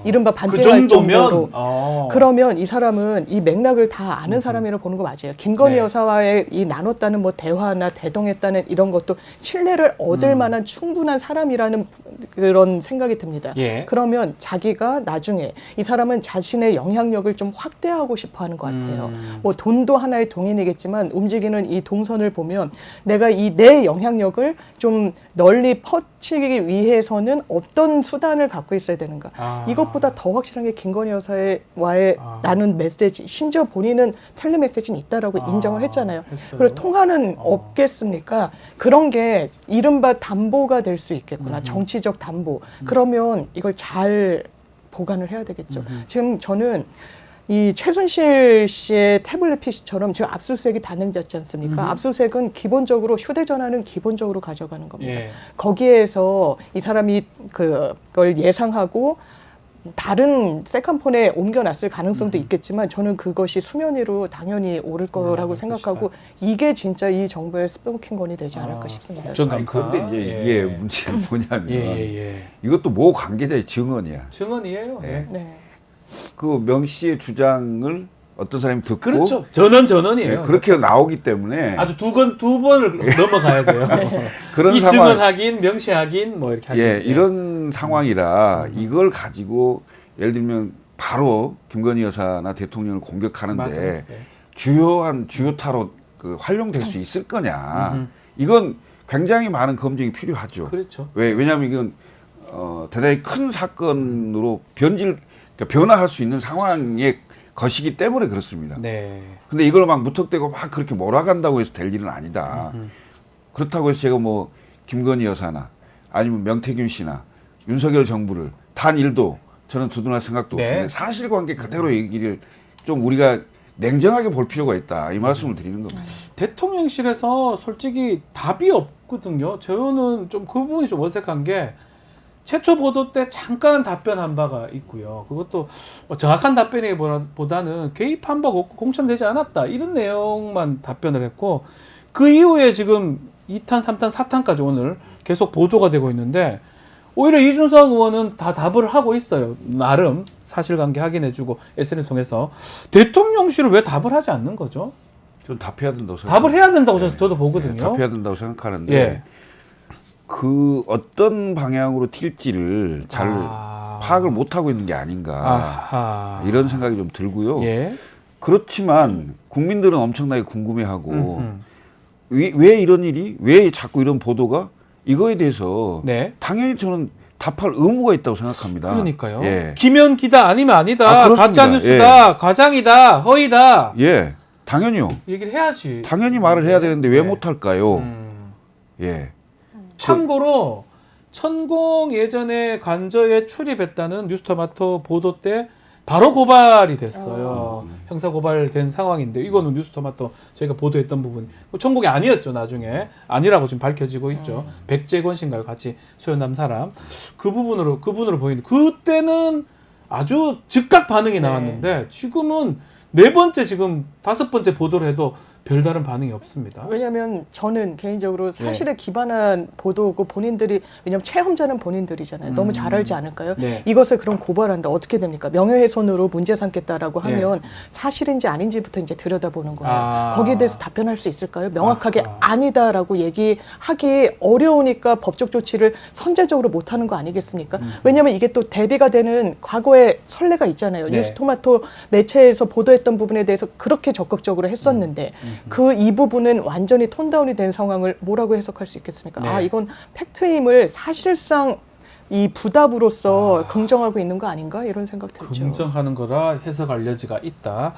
이른바 그 반대할 정도면 정도로 그러면 이 사람은 이 맥락을 다 아는 사람이라고 보는 거 맞아요. 김건희 여사와의 이 나눴다는 뭐 대화나 대동했다는 이런 것도 신뢰를 얻을 만한 충분한 사람이라는 그런 생각이 듭니다. 그러면 자기가 나중에 이 사람은 자신의 영향력을 좀 확대하고 싶어 하는 것 같아요. 뭐 돈도 하나의 동인이겠지만 움직이는 이 동선을 보면 내가 이 내 영향력을 좀 널리 퍼치기 위해서는 어떤 수단을 갖고 있어야 되는가. 이것보다 더 확실한 게 김건희 여사와의 나눈 메시지, 심지어 본인은 텔레메시지는 있다라고 인정을 했잖아요. 그리고 통화는 없겠습니까? 그런 게 이른바 담보가 될 수 있겠구나. 정치적 담보. 그러면 이걸 잘 보관을 해야 되겠죠. 지금 저는 이 최순실 씨의 태블릿 PC처럼 지금 압수수색이 단행됐지 않습니까? 압수수색은 기본적으로 휴대전화는 기본적으로 가져가는 겁니다. 거기에서 이 사람이 그걸 예상하고 다른 세컨폰에 옮겨놨을 가능성도 있겠지만 저는 그것이 수면 위로 당연히 오를 거라고 생각하고 이게 진짜 이 정부의 스포킹건이 되지 않을까 싶습니다. 그런데 이제 이게 문제는 뭐냐면 이것도 모 관계자의 증언이야. 증언이에요. 그 명 씨의 주장을 어떤 사람이 듣고 그렇죠. 전언이에요. 그렇게 나오기 때문에 아주 두 번을 넘어가야 돼요. 그런 이 상황, 증언 확인, 명시 확인 뭐 이렇게 하는 이런 상황이라 이걸 가지고 예를 들면 바로 김건희 여사나 대통령을 공격하는데 주요한 주요타로 활용될 수 있을 거냐? 이건 굉장히 많은 검증이 필요하죠. 그렇죠. 왜냐하면 이건 대단히 큰 사건으로 변화할 수 있는 상황의 것이기 때문에 그렇습니다. 근데 이걸 막 무턱대고 막 그렇게 몰아간다고 해서 될 일은 아니다. 그렇다고 해서 제가 뭐 김건희 여사나 아니면 명태균 씨나 윤석열 정부를 단 일도 저는 두둔할 생각도 없습니다. 사실관계 그대로 얘기를 좀 우리가 냉정하게 볼 필요가 있다. 이 말씀을 드리는 겁니다. 대통령실에서 솔직히 답이 없거든요. 저는 좀 그 부분이 좀 어색한 게 최초 보도 때 잠깐 답변한 바가 있고요. 그것도 뭐 정확한 답변이보다는 개입한 바가 없고 공천되지 않았다. 이런 내용만 답변을 했고 그 이후에 지금 2탄, 3탄, 4탄까지 오늘 계속 보도가 되고 있는데 오히려 이준석 의원은 다 답을 하고 있어요. 나름 사실관계 확인해주고 SNS 통해서 대통령실을 왜 답을 하지 않는 거죠? 전 답해야 된다고 생각합니다. 답을 해야 된다고 저도 보거든요. 답해야 된다고 생각하는데 그 어떤 방향으로 튈지를 잘 파악을 못하고 있는 게 아닌가 이런 생각이 좀 들고요. 그렇지만 국민들은 엄청나게 궁금해하고 왜 이런 일이 왜 자꾸 이런 보도가 이거에 대해서 당연히 저는 답할 의무가 있다고 생각합니다. 그러니까요. 기면기다 아니면 아니다. 가짜뉴스다. 과장이다. 허위다. 당연히요. 얘기를 해야지. 당연히 말을 해야 되는데 왜 못할까요? 참고로 천공 예전에 관저에 출입했다는 뉴스토마토 보도 때 바로 고발이 됐어요. 형사 고발된 상황인데 이거는 뉴스토마토 저희가 보도했던 부분 천공이 아니었죠. 나중에 아니라고 지금 밝혀지고 있죠. 백재권 씨인가요? 같이 소연남 사람 그분으로 보이는 그때는 아주 즉각 반응이 나왔는데 지금은 네 번째 지금 다섯 번째 보도를 해도 별다른 반응이 없습니다. 왜냐하면 저는 개인적으로 사실에 기반한 보도고 본인들이 왜냐하면 체험자는 본인들이잖아요. 너무 잘 알지 않을까요? 이것을 그럼 고발한다. 어떻게 됩니까? 명예훼손으로 문제 삼겠다라고 하면 사실인지 아닌지부터 이제 들여다보는 거예요. 거기에 대해서 답변할 수 있을까요? 명확하게 아니다라고 얘기하기 어려우니까 법적 조치를 선제적으로 못하는 거 아니겠습니까? 왜냐하면 이게 또 대비가 되는 과거의 선례가 있잖아요. 뉴스토마토 매체에서 보도했던 부분에 대해서 그렇게 적극적으로 했었는데 이 부분은 완전히 톤다운이 된 상황을 뭐라고 해석할 수 있겠습니까? 이건 팩트임을 사실상 이 부답으로서 긍정하고 있는 거 아닌가 이런 생각 들죠. 긍정하는 거라 해석할 여지가 있다.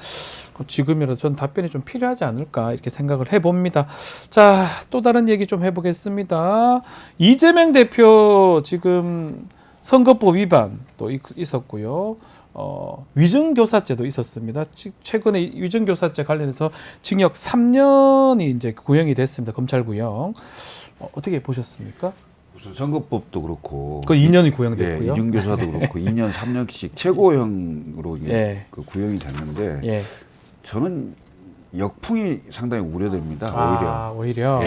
지금이라도 전 답변이 좀 필요하지 않을까 이렇게 생각을 해봅니다. 자, 또 다른 얘기 좀 해보겠습니다. 이재명 대표 지금 선거법 위반 또 있었고요. 위증교사죄도 있었습니다. 최근에 위증교사죄 관련해서 징역 3년이 이제 구형이 됐습니다. 검찰 구형. 어떻게 보셨습니까? 무슨 선거법도 그렇고. 그 2년이 구형됐고요. 위증교사도 그렇고 2년, 3년씩 최고형으로 그 구형이 됐는데 저는 역풍이 상당히 우려됩니다. 오히려.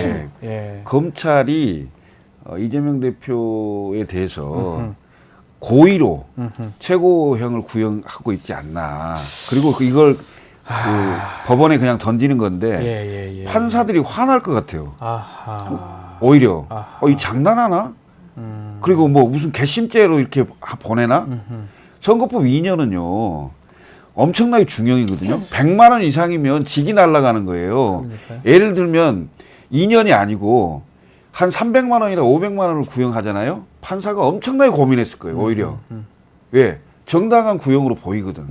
검찰이 이재명 대표에 대해서 고의로 최고형을 구형하고 있지 않나. 그리고 이걸 법원에 그냥 던지는 건데 판사들이 화날 것 같아요. 오히려 이 장난하나? 그리고 뭐 무슨 괘씸죄로 이렇게 보내나? 선거법 2년은요 엄청나게 중형이거든요. 100만 원 이상이면 직이 날아가는 거예요. 예를 들면 2년이 아니고 한 300만 원이나 500만 원을 구형하잖아요. 판사가 엄청나게 고민했을 거예요. 오히려. 왜? 정당한 구형으로 보이거든.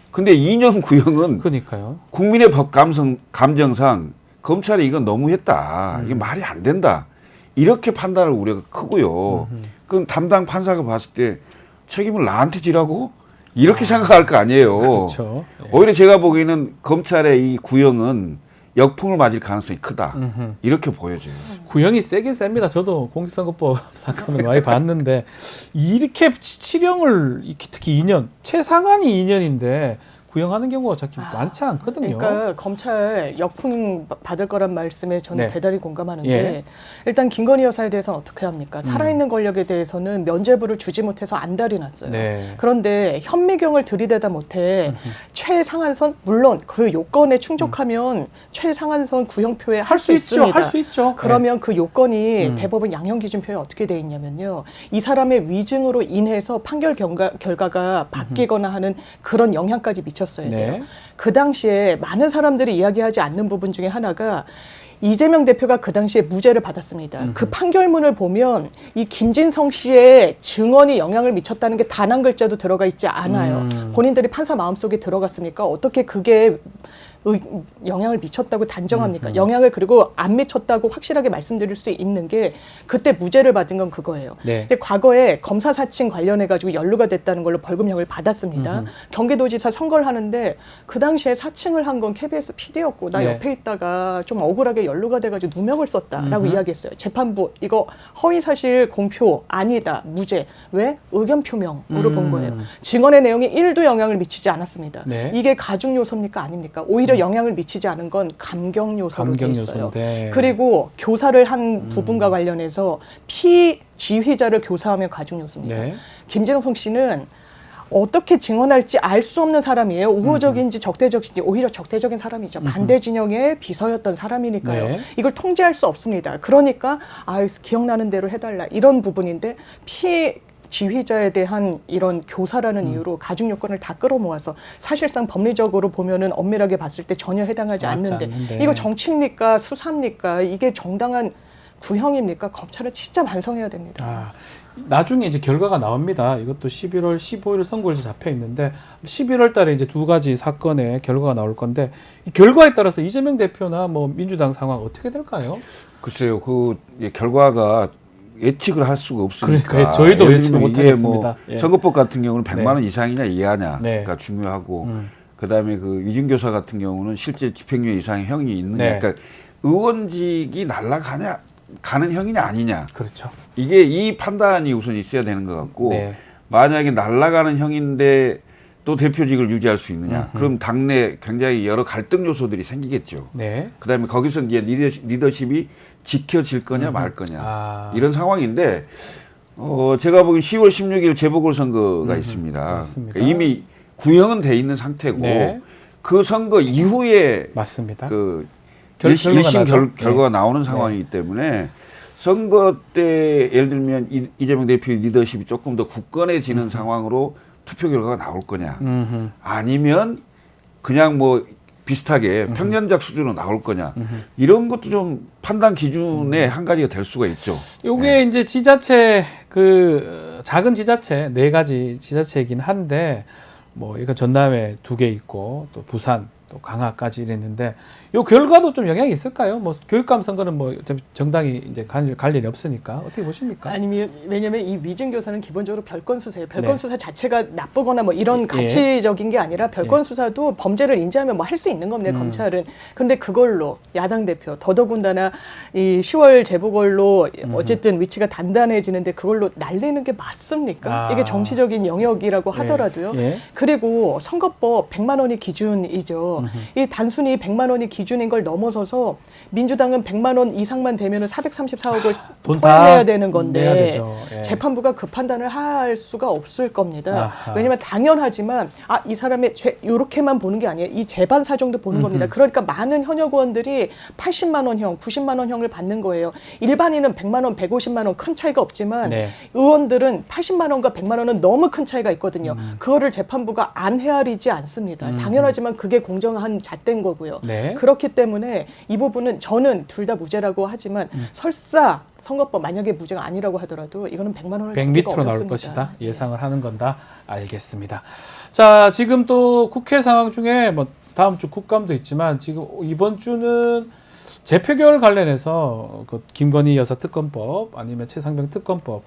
근데 2년 구형은 그러니까요. 국민의 법 감정상 검찰이 이건 너무했다. 이게 말이 안 된다. 이렇게 판단할 우려가 크고요. 그럼 담당 판사가 봤을 때 책임을 나한테 지라고? 이렇게 생각할 거 아니에요. 그렇죠. 오히려 제가 보기에는 검찰의 이 구형은 역풍을 맞을 가능성이 크다. 이렇게 보여져요. 구형이 세긴 셉니다. 저도 공직선거법 사건을 많이 봤는데 이렇게 치령을 특히 2년, 최상한이 2년인데 구형하는 경우가 참 많지 않거든요. 그러니까 검찰 역풍 받을 거란 말씀에 저는 대단히 공감하는데 일단 김건희 여사에 대해서는 어떻게 합니까? 살아있는 권력에 대해서는 면죄부를 주지 못해서 안달이 났어요. 그런데 현미경을 들이대다 못해 최상한선 물론 그 요건에 충족하면 최상한선 구형표에 할 수 있습니다. 할 수 있죠. 그러면 그 요건이 대법원 양형기준표에 어떻게 돼 있냐면요. 이 사람의 위증으로 인해서 판결 결과가 바뀌거나 하는 그런 영향까지 미쳤어야 돼요. 그 당시에 많은 사람들이 이야기하지 않는 부분 중에 하나가 이재명 대표가 그 당시에 무죄를 받았습니다. 그 판결문을 보면 이 김진성 씨의 증언이 영향을 미쳤다는 게 단 한 글자도 들어가 있지 않아요. 본인들이 판사 마음속에 들어갔으니까 어떻게 그게 영향을 미쳤다고 단정합니까? 영향을 그리고 안 미쳤다고 확실하게 말씀드릴 수 있는 게 그때 무죄를 받은 건 그거예요. 근데 과거에 검사 사칭 관련해 가지고 연루가 됐다는 걸로 벌금형을 받았습니다. 경기도지사 선거를 하는데 그 당시에 사칭을 한 건 KBS PD였고 나 옆에 있다가 좀 억울하게 연루가 돼가지고 누명을 썼다라고 이야기했어요. 재판부 이거 허위사실 공표 아니다 무죄. 왜? 의견 표명으로 본 거예요. 증언의 내용이 1도 영향을 미치지 않았습니다. 이게 가중 요소입니까 아닙니까? 오히려 영향을 미치지 않은 건 감경 요소로 돼 있어요. 그리고 교사를 한 부분과 관련해서 지휘자를 교사하면 가중 요소입니다. 네. 김진성 씨는 어떻게 증언할지 알 수 없는 사람이에요. 우호적인지 적대적인지 오히려 적대적인 사람이죠. 반대 진영의 비서였던 사람이니까요. 네. 이걸 통제할 수 없습니다. 그러니까 기억나는 대로 해달라 이런 부분인데 피해 지휘자에 대한 이런 교사라는 이유로 가중 요건을 다 끌어모아서 사실상 법리적으로 보면은 엄밀하게 봤을 때 전혀 해당하지 않는데 이거 정치입니까 수사입니까 이게 정당한 구형입니까? 검찰은 진짜 반성해야 됩니다. 나중에 이제 결과가 나옵니다. 이것도 11월 15일 선고일지 잡혀 있는데 11월 달에 이제 두 가지 사건의 결과가 나올 건데 이 결과에 따라서 이재명 대표나 뭐 민주당 상황 어떻게 될까요? 글쎄요, 그 결과가 예측을 할 수가 없으니까. 그러니까 저희도 예측을 못 하겠습니다. 뭐 선거법 같은 경우는 100만 원 이상이냐 이하냐가 중요하고 그다음에 그 위증교사 같은 경우는 실제 집행유예 이상의 형이 있느냐. 그러니까 의원직이 날아가냐 가는 형이냐 아니냐. 그렇죠. 이게 이 판단이 우선 있어야 되는 것 같고 만약에 날아가는 형인데 또 대표직을 유지할 수 있느냐. 그럼 당내 굉장히 여러 갈등 요소들이 생기겠죠. 그다음에 거기서 이제 리더십이 지켜질 거냐 말 거냐 이런 상황인데 제가 보기엔 10월 16일 재보궐선거가 있습니다. 그러니까 이미 구형은 돼 있는 상태고 그 선거 이후에 맞습니다. 그 1심 결과가 나오는 상황이기 때문에 선거 때 예를 들면 이재명 대표의 리더십이 조금 더 굳건해지는 상황으로 투표 결과가 나올 거냐 아니면 그냥 뭐 비슷하게 평년작 수준으로 나올 거냐 이런 것도 좀 판단 기준의 한 가지가 될 수가 있죠. 요게 이제 지자체 그 작은 지자체 4가지 지자체이긴 한데 뭐 이거 전남에 2개 있고 또 부산 또 강화까지 이랬는데 요 결과도 좀 영향이 있을까요? 뭐 교육감 선거는 뭐 정당이 이제 갈 일이 없으니까 어떻게 보십니까? 아니면 왜냐면 이 위증 교사는 기본적으로 별건 수사예요. 별건 수사 자체가 나쁘거나 뭐 이런 가치적인 게 아니라 별건 수사도 범죄를 인지하면 뭐 할 수 있는 겁니다. 검찰은. 그런데 그걸로 야당 대표 더더군다나 이 10월 재보궐로 어쨌든 위치가 단단해지는데 그걸로 날리는 게 맞습니까? 이게 정치적인 영역이라고 하더라도요. 그리고 선거법 100만 원이 기준이죠. 이 단순히 100만 원이 기준인 걸 넘어서서 민주당은 100만 원 이상만 되면은 434억을 토해내야 되는 건데 재판부가 그 판단을 할 수가 없을 겁니다. 왜냐하면 당연하지만 이 사람의 요렇게만 보는 게 아니에요. 이 재반 사정도 보는 겁니다. 그러니까 많은 현역 의원들이 80만 원형, 90만 원형을 받는 거예요. 일반인은 100만 원, 150만 원 큰 차이가 없지만 의원들은 80만 원과 100만 원은 너무 큰 차이가 있거든요. 그거를 재판부가 안 헤아리지 않습니다. 당연하지만 그게 공정한 잣대인 거고요. 그렇기 때문에 이 부분은 저는 둘 다 무죄라고 하지만 설사 선거법 만약에 무죄가 아니라고 하더라도 이거는 100만 원을 100m로 나올 것이다. 예상을 하는 건다. 알겠습니다. 자, 지금 또 국회 상황 중에 뭐 다음 주 국감도 있지만 지금 이번 주는 재표결 관련해서 그 김건희 여사 특검법 아니면 최상병 특검법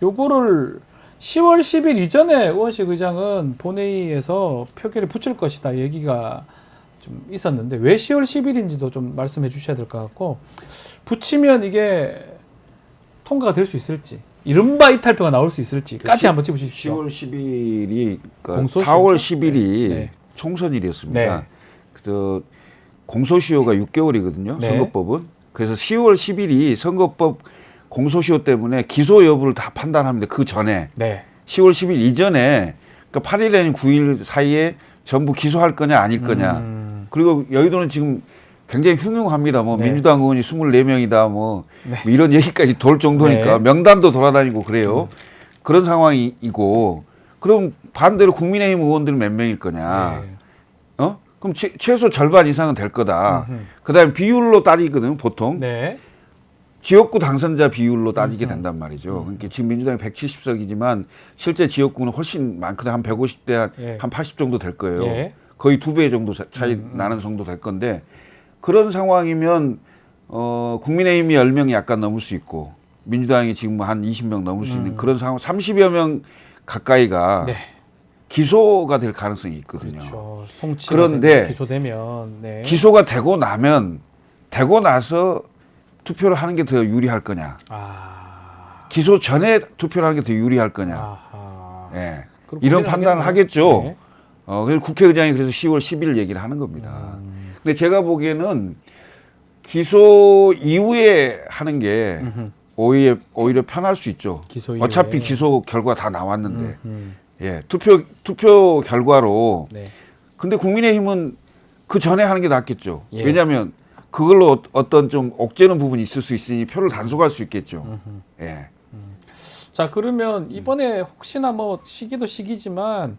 요거를 10월 10일 이전에 우원식 의장은 본회의에서 표결에 붙일 것이다 얘기가 좀 있었는데 왜 10월 10일인지도 좀 말씀해 주셔야 될 것 같고 붙이면 이게 통과가 될 수 있을지 이른바 이탈표가 나올 수 있을지까지 한번 짚어주십시오. 10월 10일이 그러니까 4월 10일이 총선일이었습니다. 그 공소시효가 6개월이거든요. 선거법은. 그래서 10월 10일이 선거법 공소시효 때문에 기소 여부를 다 판단합니다. 그 전에 10월 10일 이전에 그러니까 8일 아닌 9일 사이에 전부 기소할 거냐 아닐 거냐. 그리고 여의도는 지금 굉장히 흉흉합니다. 뭐 민주당 의원이 24명이다 뭐 이런 얘기까지 돌 정도니까 명단도 돌아다니고 그래요. 그런 상황이고 그럼 반대로 국민의힘 의원들은 몇 명일 거냐. 그럼 최소 절반 이상은 될 거다. 그다음에 비율로 따지거든요. 보통. 지역구 당선자 비율로 따지게 된단 말이죠. 그러니까 지금 민주당이 170석이지만 실제 지역구는 훨씬 많거든요. 한 150대 한 80 정도 될 거예요. 거의 2배 정도 차이 나는 정도 될 건데 그런 상황이면 국민의힘이 10명이 약간 넘을 수 있고 민주당이 지금 한 20명 넘을 수 있는 그런 상황 30여 명 가까이가 기소가 될 가능성이 있거든요. 그렇죠. 그런데 기소되면 기소가 되고 나서 투표를 하는 게 더 유리할 거냐. 기소 전에 투표를 하는 게 더 유리할 거냐. 이런 판단을 하겠죠. 그래서 국회의장이 그래서 10월 10일 얘기를 하는 겁니다. 근데 제가 보기에는 기소 이후에 하는 게 오히려 편할 수 있죠. 기소 어차피 기소 결과 다 나왔는데. 예, 투표 결과로. 네. 근데 국민의힘은 그 전에 하는 게 낫겠죠. 예. 왜냐하면 그걸로 어떤 좀 옥죄는 부분이 있을 수 있으니 표를 단속할 수 있겠죠. 예. 자, 그러면 이번에 혹시나 뭐 시기도 시기지만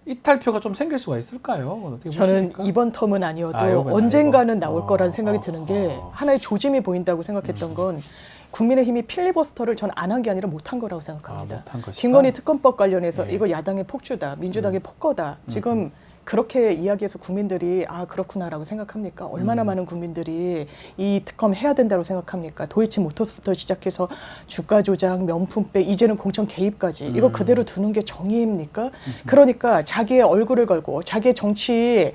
이탈표가 좀 생길 수가 있을까요? 어떻게 저는 보십니까? 이번 텀은 아니어도 이번 언젠가는 아니고. 나올 거라는 생각이 드는 게 하나의 조짐이 보인다고 생각했던 건 국민의힘이 필리버스터를 전 안 한 게 아니라 못한 거라고 생각합니다. 못한 것이다? 김건희 특검법 관련해서 네. 이거 야당의 폭주다, 민주당의 폭거다. 지금 그렇게 이야기해서 국민들이 아 그렇구나라고 생각합니까? 얼마나 많은 국민들이 이 특검 해야 된다고 생각합니까? 도이치모터스부터 시작해서 주가 조작, 명품백, 이제는 공천 개입까지 이거 그대로 두는 게 정의입니까? 그러니까 자기의 얼굴을 걸고 자기의 정치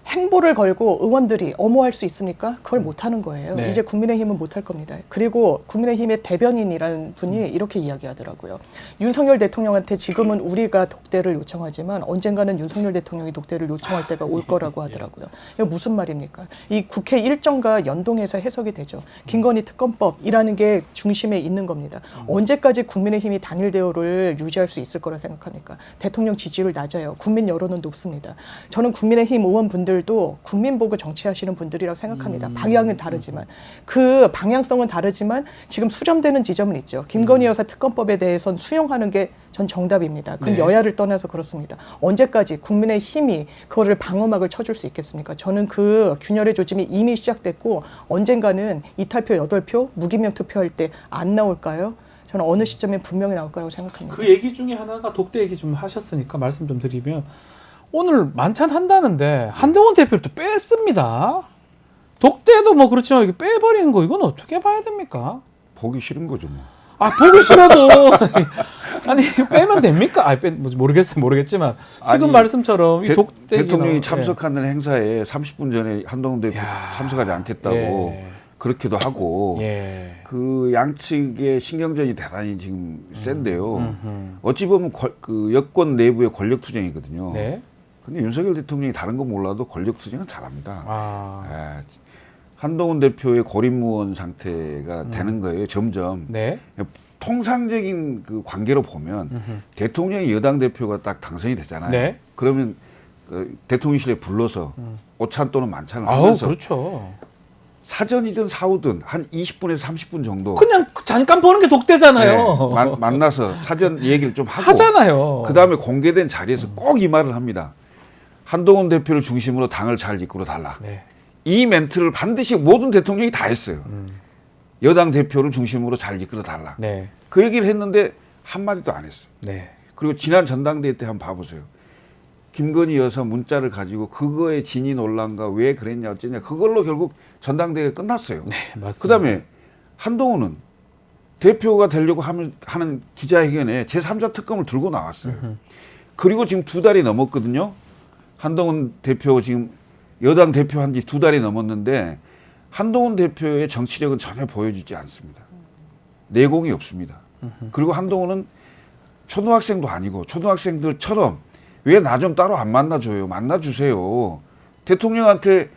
행보를 걸고 의원들이 엄호할 수 있습니까? 그걸 못하는 거예요. 네. 이제 국민의힘은 못할 겁니다. 그리고 국민의힘의 대변인이라는 분이 이렇게 이야기하더라고요. 윤석열 대통령한테 지금은 우리가 독대를 요청하지만 언젠가는 윤석열 대통령이 독대를 요청할 때가 올 거라고 하더라고요. 이거 무슨 말입니까? 이 국회 일정과 연동해서 해석이 되죠. 김건희 특검법이라는 게 중심에 있는 겁니다. 언제까지 국민의힘이 단일 대우를 유지할 수 있을 거라 생각합니까? 대통령 지지율 낮아요. 국민 여론은 높습니다. 저는 국민의힘 의원분들 도 국민 보고 정치하시는 분들이라고 생각합니다. 방향은 다르지만 그 방향성은 다르지만 지금 수렴되는 지점은 있죠. 김건희 여사 특검법에 대해서는 수용하는 게 전 정답입니다. 그건 네. 여야를 떠나서 그렇습니다. 언제까지 국민의 힘이 그거를 방어막을 쳐줄 수 있겠습니까? 저는 그 균열의 조짐이 이미 시작됐고 언젠가는 이탈표 8표 무기명 투표할 때 안 나올까요? 저는 어느 시점에 분명히 나올 거라고 생각합니다. 그 얘기 중에 하나가 독대 얘기 좀 하셨으니까 말씀 좀 드리면 오늘 만찬 한다는데 한동훈 대표를 또 뺐습니다. 독대도 뭐 그렇지만 이게 빼버리는 거 이건 어떻게 봐야 됩니까? 보기 싫은 거죠. 뭐. 아 보기 싫어도 아니 빼면 됩니까? 모르겠지만 지금 아니, 말씀처럼 이 독대 대통령이 참석하는 행사에 30분 전에 한동훈 대표 참석하지 않겠다고 예. 그렇기도 하고 예. 그 양측의 신경전이 대단히 지금 센데요. 어찌 보면 그 여권 내부의 권력 투쟁이거든요. 네. 근데 윤석열 대통령이 다른 건 몰라도 권력 투쟁은 잘합니다. 아. 예. 한동훈 대표의 고립무원 상태가 되는 거예요. 점점. 네. 통상적인 그 관계로 보면 대통령이 여당 대표가 딱 당선이 되잖아요. 네. 그러면 그 대통령실에 불러서 오찬 또는 만찬을 하면서 그렇죠. 사전이든 사후든 한 20분에서 30분 정도 그냥 잠깐 보는 게 독대잖아요. 네, 만나서 사전 얘기를 좀 하고 하잖아요. 그다음에 공개된 자리에서 꼭 이 말을 합니다. 한동훈 대표를 중심으로 당을 잘 이끌어 달라. 네. 이 멘트를 반드시 모든 대통령이 다 했어요. 여당 대표를 중심으로 잘 이끌어 달라. 네. 그 얘기를 했는데 한마디도 안 했어요. 네. 그리고 지난 전당대회 때 한번 봐보세요. 김건희 여사 문자를 가지고 그거에 진위 논란과 왜 그랬냐 어쩌냐 그걸로 결국 전당대회가 끝났어요. 네, 맞습니다. 그다음에 한동훈은 대표가 되려고 하는 기자회견에 제3자 특검을 들고 나왔어요. 그리고 지금 2달이 넘었거든요. 한동훈 대표 지금 여당 대표한 지 2달이 넘었는데 한동훈 대표의 정치력은 전혀 보여지지 않습니다. 내공이 없습니다. 그리고 한동훈은 초등학생도 아니고 초등학생들처럼 왜 나 좀 따로 안 만나줘요? 만나주세요. 대통령한테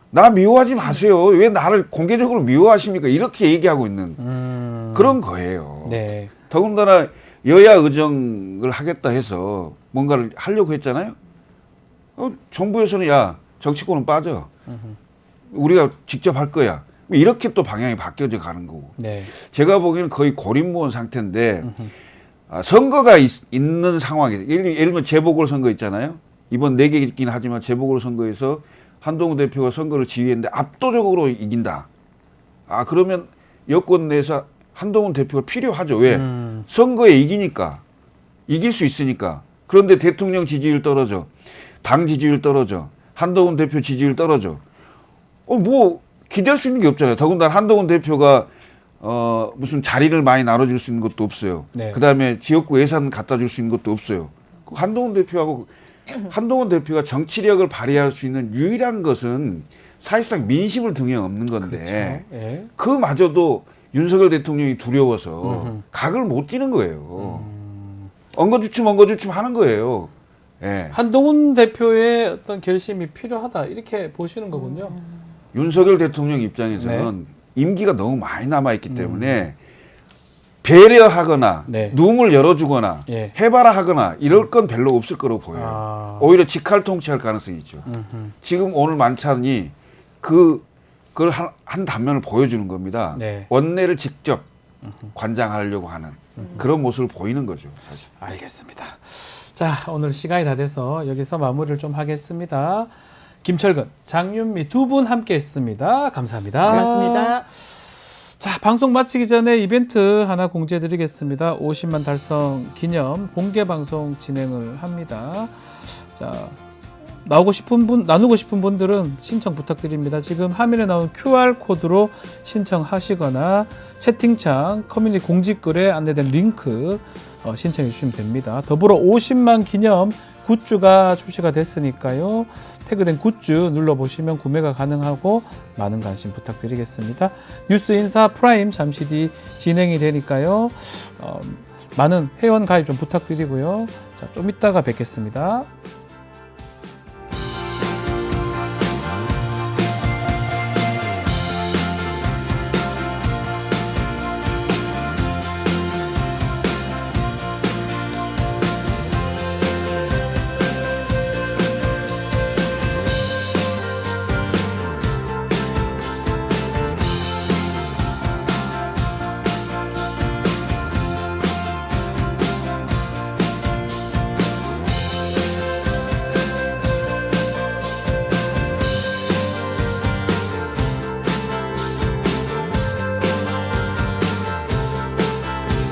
나 미워하지 마세요. 왜 나를 공개적으로 미워하십니까? 이렇게 얘기하고 있는 그런 거예요. 네. 더군다나 여야 의정을 하겠다 해서 뭔가를 하려고 했잖아요. 정부에서는 야 정치권은 빠져. 우리가 직접 할 거야. 이렇게 또 방향이 바뀌어져 가는 거고. 네. 제가 보기에는 거의 고립무원 상태인데 선거가 있는 상황에서 예를 들면 재보궐선거 있잖아요. 이번 4개 있긴 하지만 재보궐선거에서 한동훈 대표가 선거를 지휘했는데 압도적으로 이긴다. 아 그러면 여권 내에서 한동훈 대표가 필요하죠. 왜? 선거에 이기니까. 이길 수 있으니까. 그런데 대통령 지지율 떨어져. 당 지지율 떨어져. 한동훈 대표 지지율 떨어져. 뭐 기대할 수 있는 게 없잖아요. 더군다나 한동훈 대표가 무슨 자리를 많이 나눠줄 수 있는 것도 없어요. 네. 그다음에 지역구 예산 갖다 줄 수 있는 것도 없어요. 한동훈 대표가 정치력을 발휘할 수 있는 유일한 것은 사실상 민심을 등에 업는 건데 그렇죠. 예. 그마저도 윤석열 대통령이 두려워서 각을 못 찌는 거예요. 엉거주춤 하는 거예요. 예. 한동훈 대표의 어떤 결심이 필요하다 이렇게 보시는 거군요. 윤석열 대통령 입장에서는 임기가 너무 많이 남아있기 때문에 배려하거나 네. 눈을 열어주거나 예. 해봐라 하거나 이럴 건 별로 없을 거로 보여요. 오히려 직할통치할 가능성이 있죠. 지금 오늘 만찬이 그걸 한 단면을 보여주는 겁니다. 네. 원내를 직접 관장하려고 하는 그런 모습을 보이는 거죠. 사실. 알겠습니다. 자, 오늘 시간이 다 돼서 여기서 마무리를 좀 하겠습니다. 김철근, 장윤미 두 분 함께 했습니다. 감사합니다. 고맙습니다. 자, 방송 마치기 전에 이벤트 하나 공지해 드리겠습니다. 50만 달성 기념 공개 방송 진행을 합니다. 자, 나누고 싶은 분들은 신청 부탁드립니다. 지금 화면에 나온 QR코드로 신청하시거나 채팅창 커뮤니티 공지글에 안내된 링크 신청해 주시면 됩니다. 더불어 50만 기념 굿즈가 출시가 됐으니까요. 태그된 굿즈 눌러보시면 구매가 가능하고 많은 관심 부탁드리겠습니다. 뉴스 인사 프라임 잠시 뒤 진행이 되니까요. 많은 회원 가입 좀 부탁드리고요. 자, 좀 이따가 뵙겠습니다.